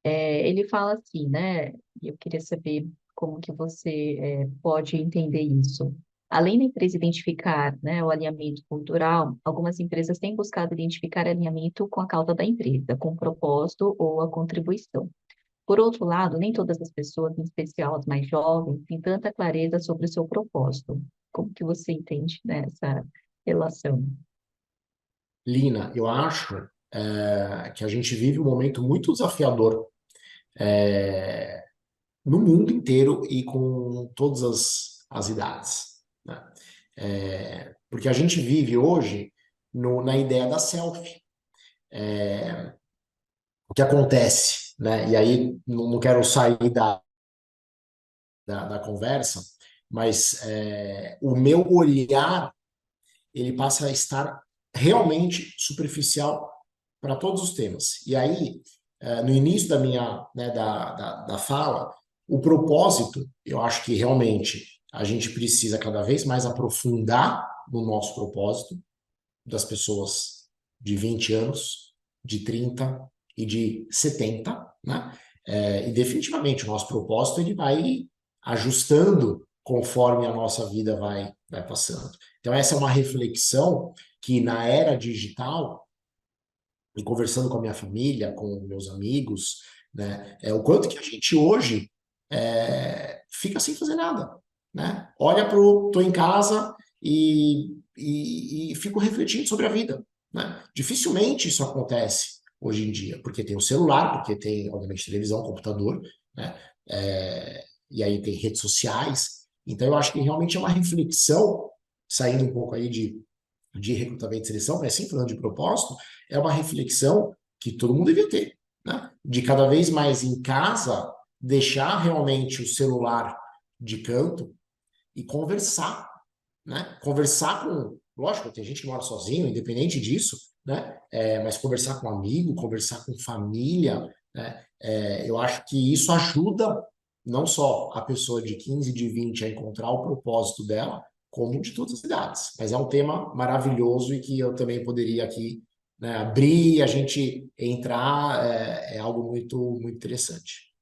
Ele fala assim, né? E eu queria saber como que você pode entender isso. Além da empresa identificar, né, o alinhamento cultural, algumas empresas têm buscado identificar alinhamento com a causa da empresa, com o propósito ou a contribuição. Por outro lado, nem todas as pessoas, em especial as mais jovens, têm tanta clareza sobre o seu propósito. Como que você entende, né, essa relação? Lina, eu acho que a gente vive um momento muito desafiador no mundo inteiro e com todas as idades, né? Porque a gente vive hoje na ideia da selfie. O que acontece, né? E aí não quero sair da conversa, mas o meu olhar ele passa a estar realmente superficial para todos os temas. E aí, no início da minha, né, da fala, o propósito, eu acho que realmente a gente precisa cada vez mais aprofundar no nosso propósito das pessoas de 20 anos, de 30 e de 70, né? E definitivamente o nosso propósito ele vai ajustando conforme a nossa vida vai passando. Então essa é uma reflexão que na era digital, e conversando com a minha família, com meus amigos, né, o quanto que a gente hoje fica sem fazer nada, né? Tô em casa e fico refletindo sobre a vida, né? Dificilmente isso acontece hoje em dia, porque tem o celular, porque tem, obviamente, televisão, computador, né? E aí tem redes sociais. Então, eu acho que realmente é uma reflexão, saindo um pouco aí de recrutamento e seleção, mas sim falando de propósito, é uma reflexão que todo mundo devia ter, né? De cada vez mais em casa, deixar realmente o celular de canto e conversar, né? Conversar com, lógico, tem gente que mora sozinho, independente disso, né? Mas conversar com amigo, conversar com família, né? Eu acho que isso ajuda não só a pessoa de 15, de 20 a encontrar o propósito dela, como de todas as idades. Mas é um tema maravilhoso e que eu também poderia aqui, né, abrir e a gente entrar, é algo muito, muito interessante.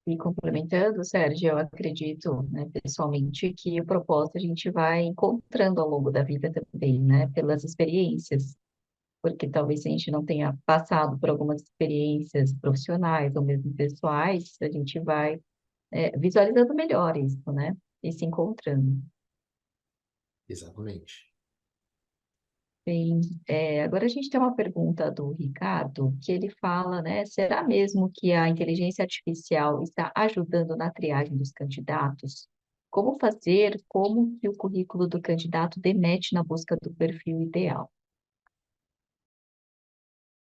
E complementando, Sérgio, eu acredito, né, pessoalmente, que o propósito a gente vai encontrando ao longo da vida também, né, pelas experiências, porque talvez se a gente não tenha passado por algumas experiências profissionais ou mesmo pessoais, a gente vai visualizando melhor isso, né, e se encontrando. Exatamente. Bem, agora a gente tem uma pergunta do Ricardo, que ele fala, né, será mesmo que a inteligência artificial está ajudando na triagem dos candidatos? Como fazer, como que o currículo do candidato demete na busca do perfil ideal?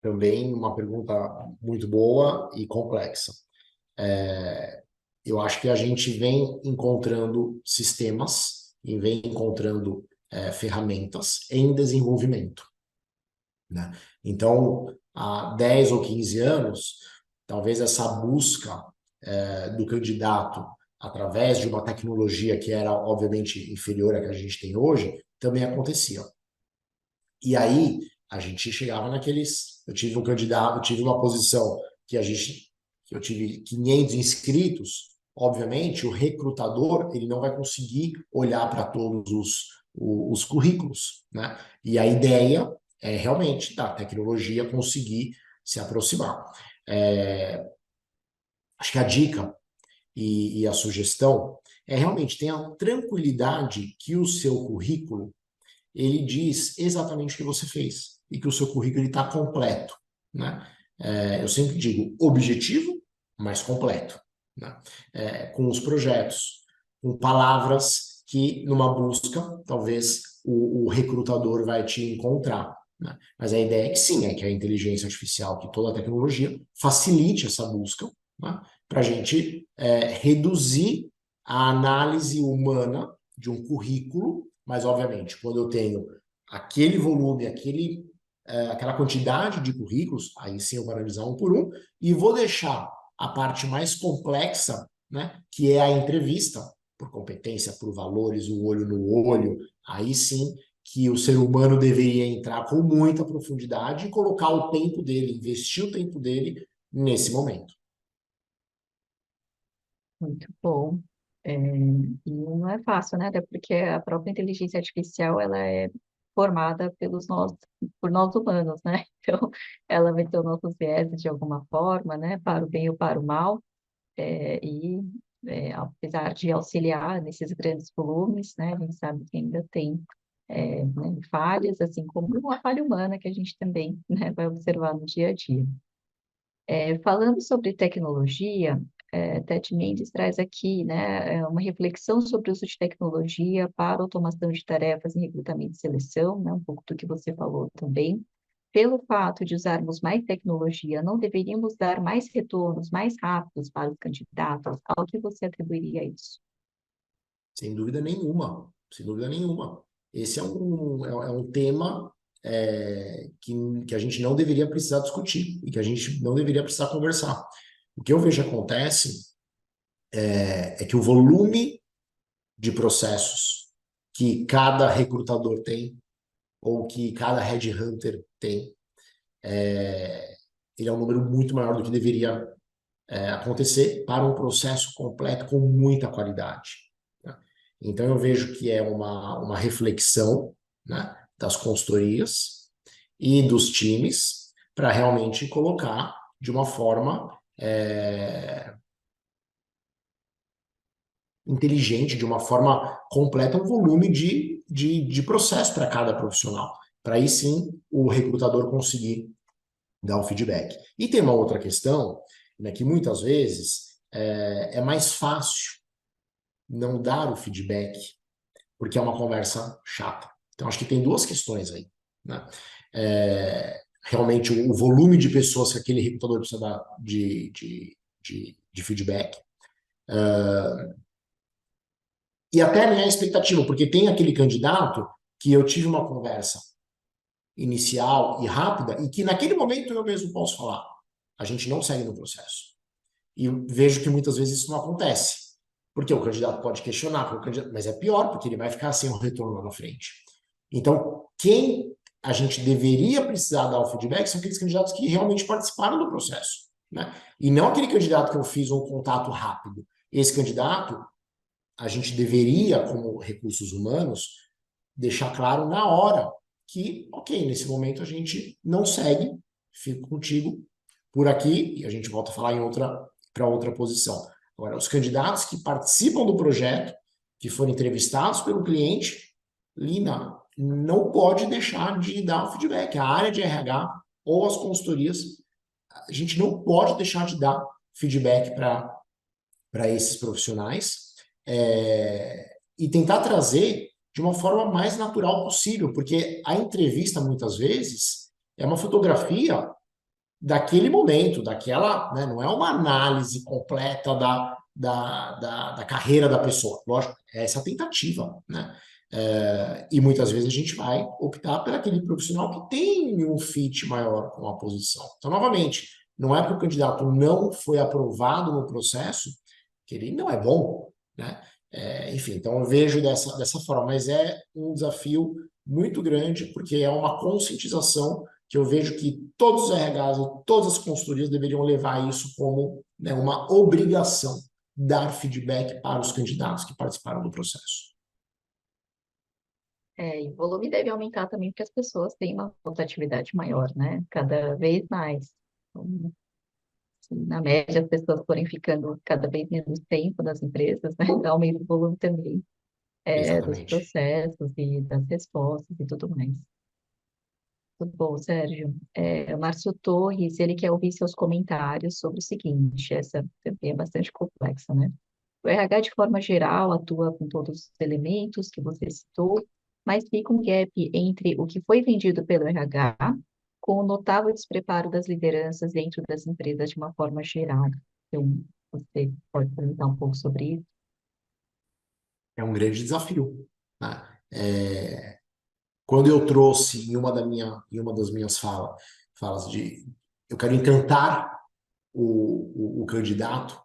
Também uma pergunta muito boa e complexa. Eu acho que a gente vem encontrando sistemas e vem encontrando ferramentas em desenvolvimento, né? Então, há 10 ou 15 anos, talvez essa busca do candidato através de uma tecnologia que era, obviamente, inferior à que a gente tem hoje, também acontecia. E aí, a gente chegava naqueles... Eu tive um candidato, eu tive uma posição que eu tive 500 inscritos, obviamente, o recrutador ele não vai conseguir olhar para todos os currículos, né? E a ideia é realmente da tecnologia conseguir se aproximar. Acho que a dica e a sugestão é realmente tenha tranquilidade que o seu currículo ele diz exatamente o que você fez e que o seu currículo está completo, né? Eu sempre digo objetivo, mas completo, né? Com os projetos, com palavras que numa busca talvez o recrutador vai te encontrar, né? Mas a ideia é que sim, é que a inteligência artificial, que toda a tecnologia facilite essa busca, né? Para a gente reduzir a análise humana de um currículo, mas obviamente quando eu tenho aquele volume, aquela quantidade de currículos, aí sim eu vou analisar um por um, e vou deixar a parte mais complexa, né, que é a entrevista, por competência, por valores, o olho no olho, aí sim que o ser humano deveria entrar com muita profundidade e colocar o tempo dele, investir o tempo dele nesse momento. Muito bom. E não é fácil, né? Até porque a própria inteligência artificial, ela é formada por nós humanos, né? Então, ela vai ter os nossos viéses de alguma forma, né? Para o bem ou para o mal. Apesar de auxiliar nesses grandes volumes, né? A gente sabe que ainda tem né, falhas, assim como uma falha humana que a gente também, né, vai observar no dia a dia. Falando sobre tecnologia, Tete Mendes traz aqui, né, uma reflexão sobre o uso de tecnologia para automação de tarefas em recrutamento e seleção, né, um pouco do que você falou também. Pelo fato de usarmos mais tecnologia, não deveríamos dar mais retornos mais rápidos para os candidatos? Ao que você atribuiria isso? Sem dúvida nenhuma, sem dúvida nenhuma. Esse é um tema que a gente não deveria precisar discutir e que a gente não deveria precisar conversar. O que eu vejo acontece é que o volume de processos que cada recrutador tem ou que cada headhunter tem, ele é um número muito maior do que deveria acontecer para um processo completo com muita qualidade, né? Então, eu vejo que é uma reflexão, né, das consultorias e dos times para realmente colocar de uma forma inteligente, de uma forma completa, um volume de processo para cada profissional, para aí sim o recrutador conseguir dar um feedback. E tem uma outra questão, né, que muitas vezes é mais fácil não dar o feedback porque é uma conversa chata. Então, acho que tem duas questões aí, né? Realmente, o volume de pessoas que aquele recrutador precisa dar de feedback. E até a minha expectativa, porque tem aquele candidato que eu tive uma conversa inicial e rápida e que naquele momento eu mesmo posso falar. A gente não segue no processo. E eu vejo que muitas vezes isso não acontece. Porque o candidato pode questionar, mas é pior, porque ele vai ficar sem o retorno lá na frente. Então, quem a gente deveria precisar dar o feedback são aqueles candidatos que realmente participaram do processo, né? E não aquele candidato que eu fiz um contato rápido. Esse candidato, a gente deveria, como recursos humanos, deixar claro na hora que, ok, nesse momento a gente não segue, fico contigo por aqui e a gente volta a falar para outra posição. Agora, os candidatos que participam do projeto, que foram entrevistados pelo cliente, Lina, não pode deixar de dar o feedback. A área de RH ou as consultorias, a gente não pode deixar de dar feedback para esses profissionais e tentar trazer de uma forma mais natural possível, porque a entrevista, muitas vezes, é uma fotografia daquele momento, daquela, né, não é uma análise completa da carreira da pessoa. Lógico, é essa tentativa, né? E muitas vezes a gente vai optar por aquele profissional que tem um fit maior com a posição. Então, novamente, não é porque o candidato não foi aprovado no processo que ele não é bom, né? Enfim, então eu vejo dessa forma, mas é um desafio muito grande porque é uma conscientização que eu vejo que todos os RHs e todas as consultorias deveriam levar isso como, né, uma obrigação, dar feedback para os candidatos que participaram do processo. E o volume deve aumentar também porque as pessoas têm uma rotatividade maior, né? Cada vez mais. Então, se na média, as pessoas forem ficando cada vez menos tempo nas empresas, né? Aumenta o volume também, dos Exatamente. processos e das respostas e tudo mais. Tudo bom, Sérgio. O Márcio Torres, ele quer ouvir seus comentários sobre o seguinte, essa também é bastante complexa, né? O RH, de forma geral, atua com todos os elementos que você citou, mas fica um gap entre o que foi vendido pelo RH com o notável despreparo das lideranças dentro das empresas de uma forma geral. Então, você pode comentar um pouco sobre isso? É um grande desafio, né? Quando eu trouxe em uma das minhas falas de eu quero encantar o candidato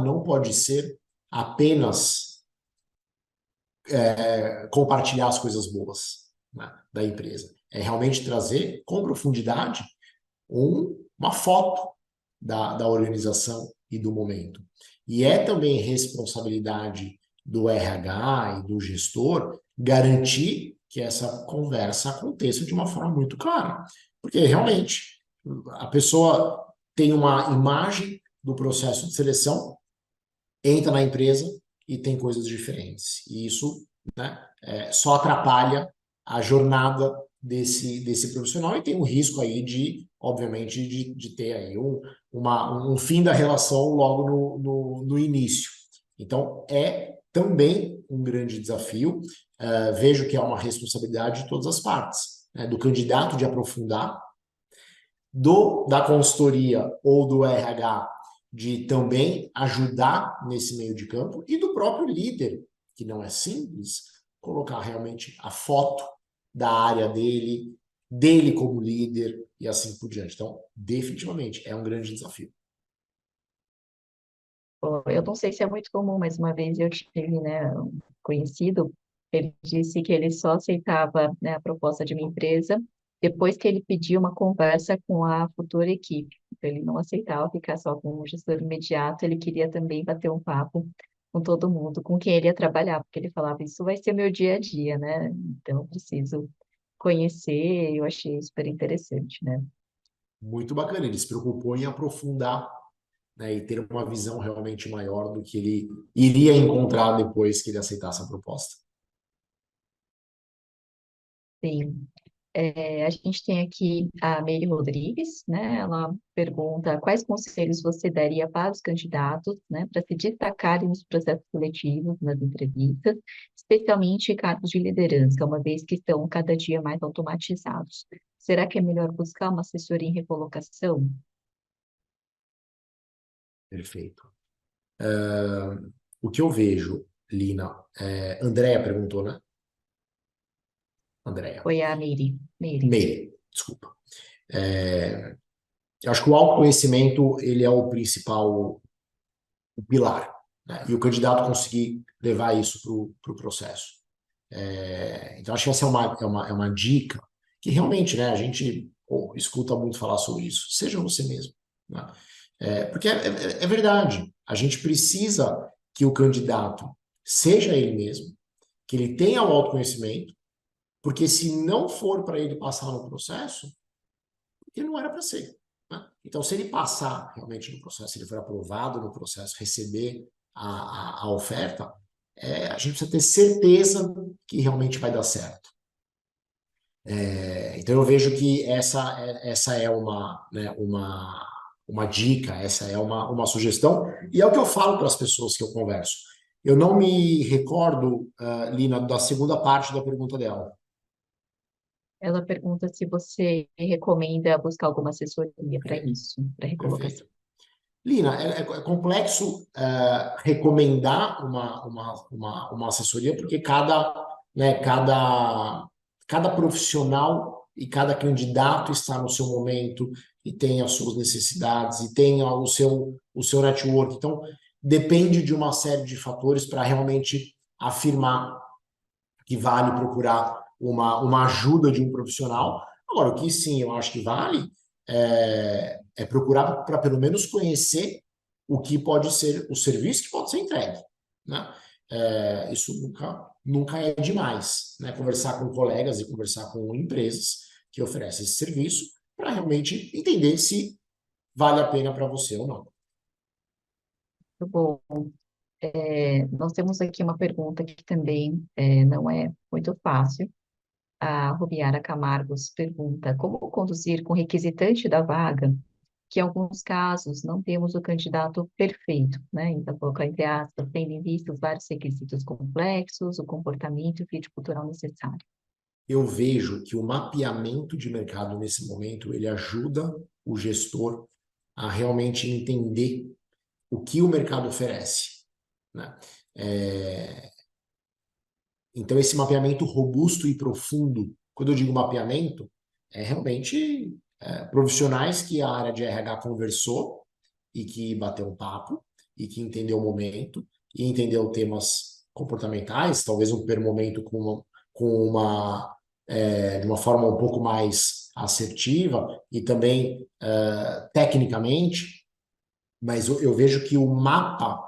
não pode ser apenas compartilhar as coisas boas, né, da empresa. É realmente trazer com profundidade uma foto da organização e do momento. E é também responsabilidade do RH e do gestor garantir que essa conversa aconteça de uma forma muito clara. Porque realmente a pessoa tem uma imagem do processo de seleção, entra na empresa e tem coisas diferentes. E isso, né, só atrapalha a jornada desse profissional e tem um risco aí de, obviamente, de ter aí um fim da relação logo no início. Então, é também um grande desafio. Vejo que é uma responsabilidade de todas as partes, né, do candidato de aprofundar, da consultoria ou do RH de também ajudar nesse meio de campo e do próprio líder, que não é simples, colocar realmente a foto da área dele como líder e assim por diante. Então, definitivamente, é um grande desafio. Bom, eu não sei se é muito comum, mas uma vez eu tive, né, um conhecido, ele disse que ele só aceitava, né, a proposta de uma empresa depois que ele pediu uma conversa com a futura equipe. Então, ele não aceitava ficar só com o gestor imediato, ele queria também bater um papo com todo mundo, com quem ele ia trabalhar, porque ele falava, isso vai ser meu dia a dia, né? Então, eu preciso conhecer, eu achei super interessante, né? Muito bacana, ele se preocupou em aprofundar, né, e ter uma visão realmente maior do que ele iria encontrar depois que ele aceitasse a proposta. Sim. A gente tem aqui a Meire Rodrigues, né? Ela pergunta quais conselhos você daria para os candidatos, né, para se destacarem nos processos seletivos, nas entrevistas, especialmente em cargos de liderança, uma vez que estão cada dia mais automatizados. Será que é melhor buscar uma assessoria em recolocação? Perfeito. O que eu vejo, Lina, Andréa perguntou, né? Andréa. Foi a Meire. Meire. Meire, desculpa. Eu acho que o autoconhecimento, ele é o principal pilar, né? E o candidato conseguir levar isso para o processo. Então, acho que essa é uma dica que realmente, né, a gente escuta muito falar sobre isso. Seja você mesmo, né? Porque é verdade. A gente precisa que o candidato seja ele mesmo, que ele tenha o autoconhecimento, porque se não for para ele passar no processo, ele não era para ser, né? Então, se ele passar realmente no processo, se ele for aprovado no processo, receber a oferta, a gente precisa ter certeza que realmente vai dar certo. Então, eu vejo que essa é né, uma dica, essa é uma sugestão, e é o que eu falo para as pessoas que eu converso. Eu não me recordo, Lina, da segunda parte da pergunta dela. Ela pergunta se você recomenda buscar alguma assessoria para isso, para recolocação. Perfeito. Lina, é complexo recomendar uma assessoria, porque né, cada profissional e cada candidato está no seu momento e tem as suas necessidades e tem o seu network. Então, depende de uma série de fatores para realmente afirmar que vale procurar uma ajuda de um profissional. Agora, o que sim eu acho que vale é procurar para pelo menos conhecer o que pode ser, o serviço que pode ser entregue, né? Isso nunca é demais, né? Conversar com colegas e conversar com empresas que oferecem esse serviço para realmente entender se vale a pena para você ou não. Muito bom. Nós temos aqui uma pergunta que também não é muito fácil. A Rubiara Camargos pergunta: como conduzir com o requisitante da vaga, que em alguns casos não temos o candidato perfeito, né? Então, colocar entre aspas, tendo em vista os vários requisitos complexos, o comportamento e o fit cultural necessário. Eu vejo que o mapeamento de mercado nesse momento, ele ajuda o gestor a realmente entender o que o mercado oferece, né? Então, esse mapeamento robusto e profundo, quando eu digo mapeamento, é realmente profissionais que a área de RH conversou e que bateu um papo e que entendeu o momento e entendeu temas comportamentais, talvez um primeiro momento de uma forma um pouco mais assertiva e também tecnicamente, mas eu vejo que o mapa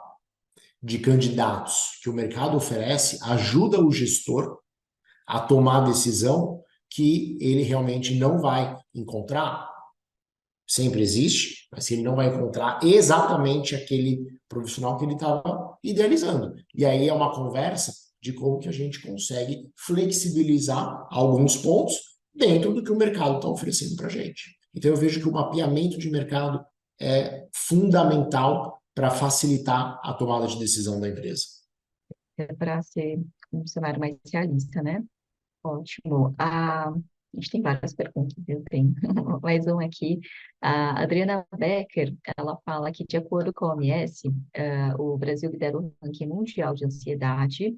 de candidatos que o mercado oferece ajuda o gestor a tomar a decisão que ele realmente não vai encontrar, sempre existe, mas ele não vai encontrar exatamente aquele profissional que ele estava idealizando. E aí é uma conversa de como que a gente consegue flexibilizar alguns pontos dentro do que o mercado está oferecendo para a gente. Então eu vejo que o mapeamento de mercado é fundamental para facilitar a tomada de decisão da empresa. Para ser um cenário mais realista, né? Ótimo. A gente tem várias perguntas, eu tenho mais uma aqui. A Adriana Becker, ela fala que, de acordo com a OMS, o Brasil lidera o ranking mundial de ansiedade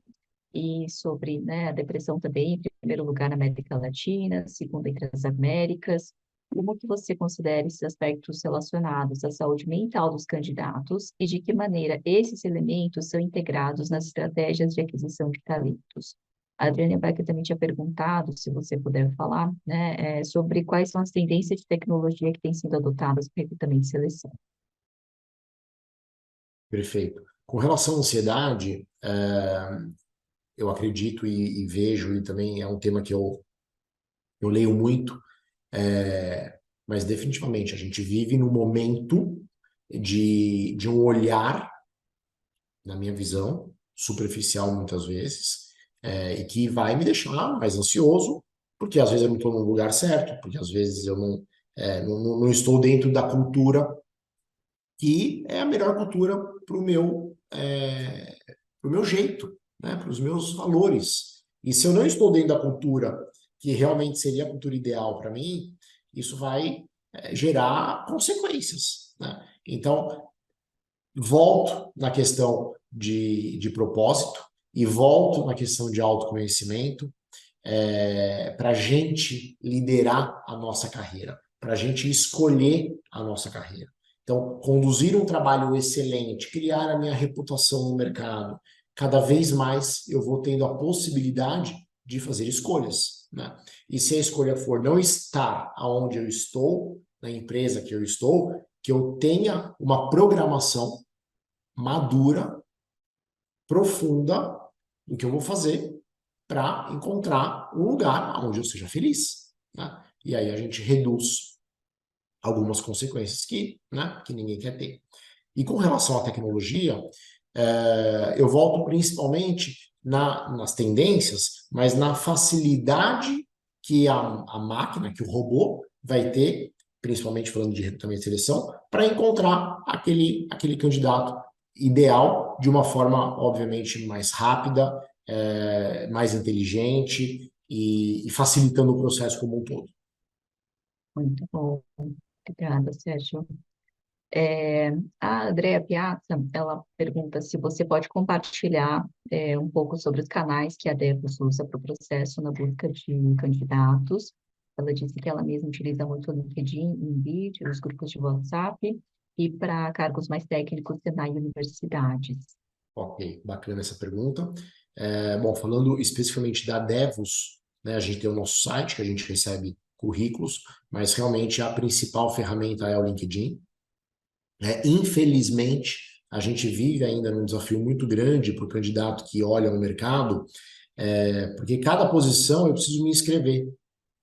e sobre, né, a depressão também, em primeiro lugar na América Latina, segundo entre as Américas. Como que você considera esses aspectos relacionados à saúde mental dos candidatos e de que maneira esses elementos são integrados nas estratégias de aquisição de talentos? A Adriana Becker também tinha perguntado, se você puder falar, né, sobre quais são as tendências de tecnologia que têm sido adotadas para recrutamento e seleção. Perfeito. Com relação à ansiedade, eu acredito e vejo, e também é um tema que eu leio muito, mas definitivamente a gente vive num momento de um olhar, na minha visão, superficial muitas vezes, e que vai me deixar mais ansioso, porque às vezes eu não estou no lugar certo, porque às vezes eu não estou dentro da cultura que é a melhor cultura para pro meu jeito, né? Para os meus valores. E se eu não estou dentro da cultura que realmente seria a cultura ideal para mim, isso vai gerar consequências, né? Então, volto na questão de propósito e volto na questão de autoconhecimento para a gente liderar a nossa carreira, para a gente escolher a nossa carreira. Então, conduzir um trabalho excelente, criar a minha reputação no mercado, cada vez mais eu vou tendo a possibilidade de fazer escolhas, né? E se a escolha for não estar aonde eu estou, na empresa que eu estou, que eu tenha uma programação madura, profunda, do que eu vou fazer para encontrar um lugar onde eu seja feliz, né? E aí a gente reduz algumas consequências que ninguém quer ter. E com relação à tecnologia, eu volto principalmente nas tendências, mas na facilidade que a máquina, que o robô vai ter, principalmente falando de recrutamento e seleção, para encontrar aquele candidato ideal de uma forma, obviamente, mais rápida, mais inteligente e facilitando o processo como um todo. Muito bom. Obrigada, Sérgio. A Andrea Piazza, ela pergunta se você pode compartilhar um pouco sobre os canais que a Devos usa para o processo na busca de candidatos. Ela disse que ela mesma utiliza muito o LinkedIn, Indeed, os grupos de WhatsApp e para cargos mais técnicos, Senai e universidades. Ok, bacana essa pergunta. Bom, falando especificamente da Devos, né, a gente tem o nosso site que a gente recebe currículos, mas realmente a principal ferramenta é o LinkedIn. Infelizmente, a gente vive ainda num desafio muito grande para o candidato que olha no mercado, porque cada posição eu preciso me inscrever.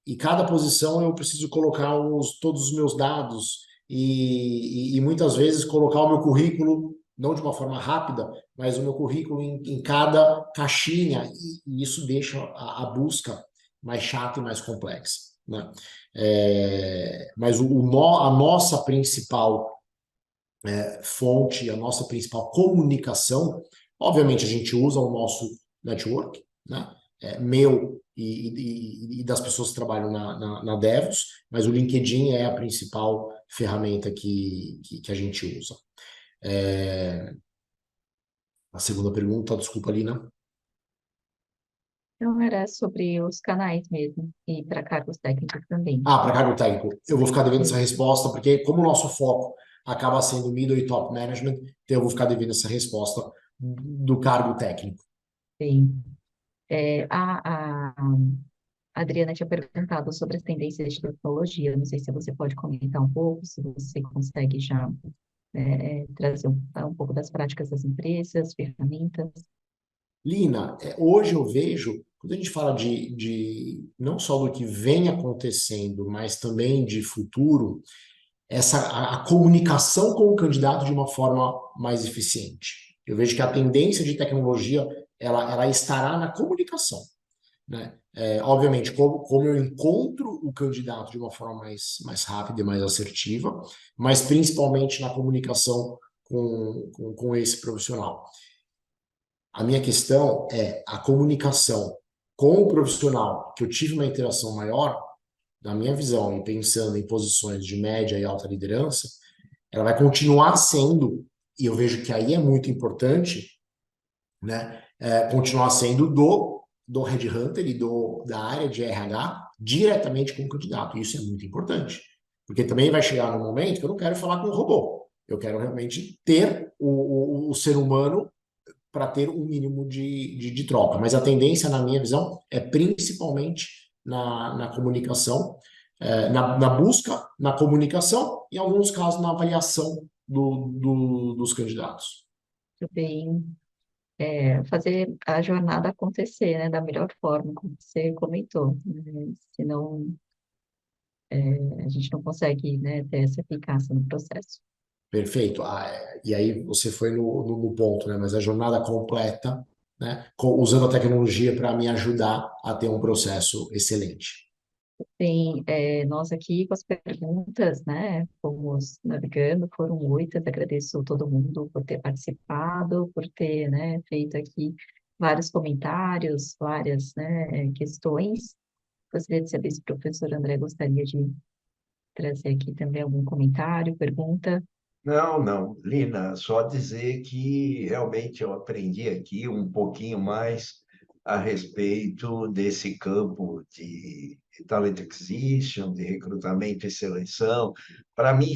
E cada posição eu preciso colocar todos os meus dados e muitas vezes colocar o meu currículo, não de uma forma rápida, mas o meu currículo em cada caixinha, e isso deixa a busca mais chata e mais complexa, né? Mas a nossa principal fonte, a nossa principal comunicação, obviamente a gente usa o nosso network, né? Meu e das pessoas que trabalham na Devos, mas o LinkedIn é a principal ferramenta que a gente usa. A segunda pergunta, desculpa, Lina. Então, era sobre os canais mesmo, e para cargos técnicos também. Para cargo técnico, eu vou ficar devendo essa resposta, porque como o nosso foco acaba sendo middle e top management, então eu vou ficar devendo essa resposta do cargo técnico. Sim. A Adriana tinha perguntado sobre as tendências de tecnologia. Não sei se você pode comentar um pouco, se você consegue já trazer um pouco das práticas das empresas, ferramentas. Lina, hoje eu vejo, quando a gente fala não só do que vem acontecendo, mas também de futuro, a comunicação com o candidato de uma forma mais eficiente. Eu vejo que a tendência de tecnologia, ela estará na comunicação, né? Obviamente, como eu encontro o candidato de uma forma mais rápida e mais assertiva, mas principalmente na comunicação com esse profissional. A minha questão é a comunicação com o profissional, que eu tive uma interação maior, na minha visão, e pensando em posições de média e alta liderança, ela vai continuar sendo, e eu vejo que aí é muito importante, né, continuar sendo do headhunter e da área de RH diretamente com o candidato. Isso é muito importante, porque também vai chegar no momento que eu não quero falar com o robô, eu quero realmente ter o ser humano para ter um mínimo de troca. Mas a tendência, na minha visão, é principalmente na comunicação, na busca, na comunicação e, em alguns casos, na avaliação dos candidatos. Muito bem. Fazer a jornada acontecer, né, da melhor forma, como você comentou, né? Senão a gente não consegue, né, ter essa eficácia no processo. Perfeito. E aí você foi no ponto, né? Mas a jornada completa, né? Usando a tecnologia para me ajudar a ter um processo excelente. Tem, nós aqui com as perguntas, né, fomos navegando, foram muitas, agradeço todo mundo por ter participado, por ter, né, feito aqui vários comentários, várias, né, questões. Gostaria de saber se o professor André gostaria de trazer aqui também algum comentário, pergunta. Não, não, Lina, só dizer que realmente eu aprendi aqui um pouquinho mais a respeito desse campo de talent acquisition, de recrutamento e seleção. Para mim,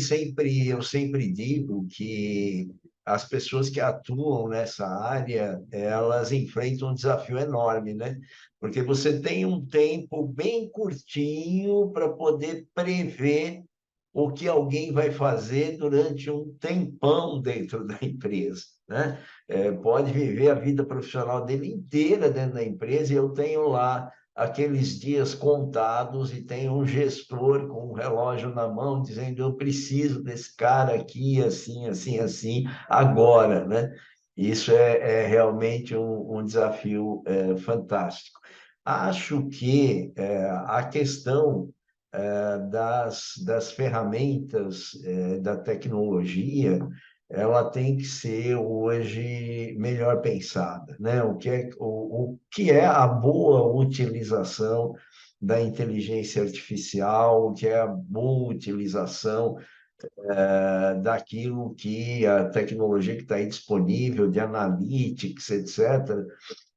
eu sempre digo que as pessoas que atuam nessa área, elas enfrentam um desafio enorme, né? Porque você tem um tempo bem curtinho para poder prever o que alguém vai fazer durante um tempão dentro da empresa, né? Pode viver a vida profissional dele inteira dentro da empresa e eu tenho lá aqueles dias contados e tenho um gestor com um relógio na mão dizendo eu preciso desse cara aqui, assim, assim, assim, agora, né? Isso é realmente um desafio fantástico. Acho que a questão das ferramentas da tecnologia, ela tem que ser hoje melhor pensada, né? O que é a boa utilização da inteligência artificial, o que é a boa utilização daquilo que a tecnologia que está aí disponível, de analytics, etc.,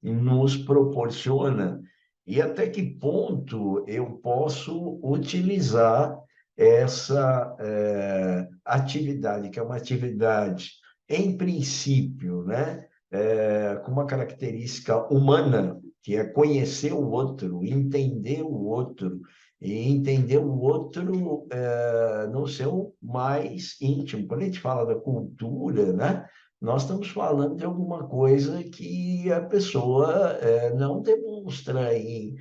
nos proporciona e até que ponto eu posso utilizar essa atividade, que é uma atividade, em princípio, né, com uma característica humana, que é conhecer o outro, entender o outro e entender o outro no seu mais íntimo. Quando a gente fala da cultura, né, nós estamos falando de alguma coisa que a pessoa não demonstra em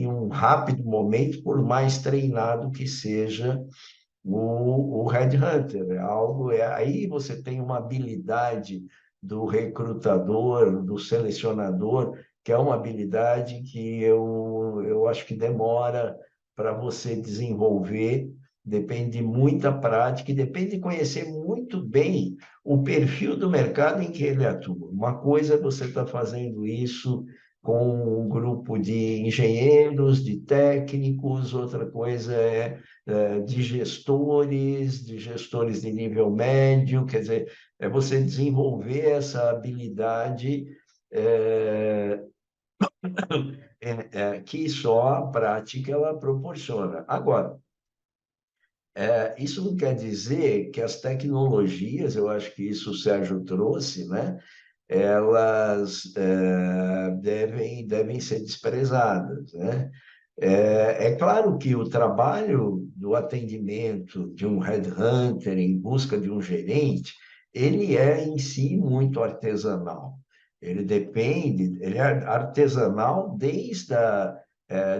um rápido momento, por mais treinado que seja o headhunter. Aí você tem uma habilidade do recrutador, do selecionador, que é uma habilidade que eu acho que demora para você desenvolver, depende de muita prática e depende de conhecer muito bem o perfil do mercado em que ele atua. Uma coisa é você estar fazendo isso com um grupo de engenheiros, de técnicos, outra coisa é de gestores de nível médio, quer dizer, é você desenvolver essa habilidade é, que só a prática ela proporciona. Agora, isso não quer dizer que as tecnologias, eu acho que isso o Sérgio trouxe, né? Elas devem ser desprezadas, né? É claro que o trabalho do atendimento de um headhunter em busca de um gerente, ele é em si muito artesanal. Ele é artesanal desde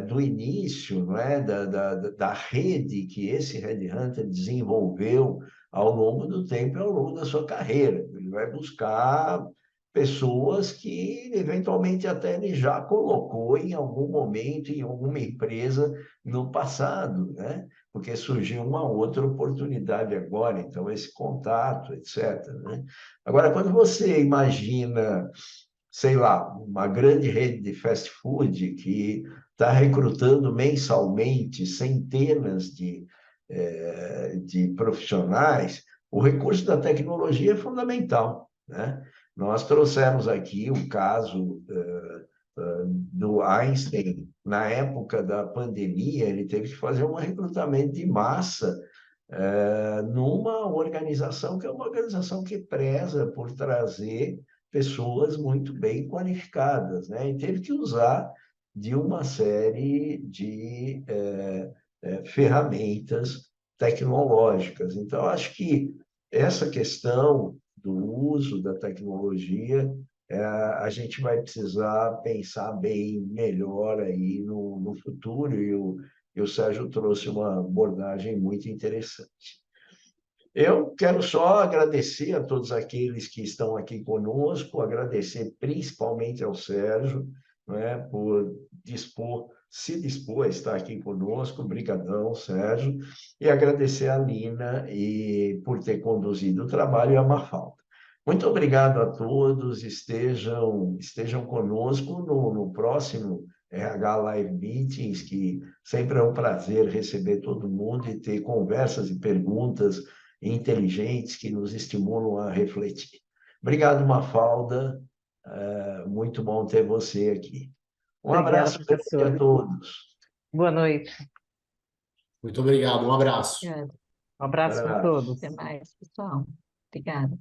do início, não é? Da rede que esse headhunter desenvolveu ao longo do tempo e ao longo da sua carreira. Ele vai buscar pessoas que, eventualmente, até ele já colocou em algum momento, em alguma empresa no passado, né? Porque surgiu uma outra oportunidade agora, então, esse contato, etc., né? Agora, quando você imagina, sei lá, uma grande rede de fast food que está recrutando mensalmente centenas de profissionais, o recurso da tecnologia é fundamental, né? Nós trouxemos aqui o caso do Einstein, na época da pandemia, ele teve que fazer um recrutamento de massa numa organização que é uma organização que preza por trazer pessoas muito bem qualificadas, né? E teve que usar de uma série de ferramentas tecnológicas. Então, acho que essa questão do uso da tecnologia, a gente vai precisar pensar bem melhor aí no futuro, e o Sérgio trouxe uma abordagem muito interessante. Eu quero só agradecer a todos aqueles que estão aqui conosco, agradecer principalmente ao Sérgio, né, por se dispor a estar aqui conosco. Obrigadão, Sérgio. E agradecer a Nina por ter conduzido o trabalho e a Mafalda. Muito obrigado a todos, estejam conosco no próximo RH Live Meetings, que sempre é um prazer receber todo mundo e ter conversas e perguntas inteligentes que nos estimulam a refletir. Obrigado, Mafalda. Muito bom ter você aqui. Um Obrigada, abraço grande a professor. todos. Boa noite. Muito obrigado, um abraço. Obrigada. Um abraço para todos. Até mais, pessoal. Obrigada.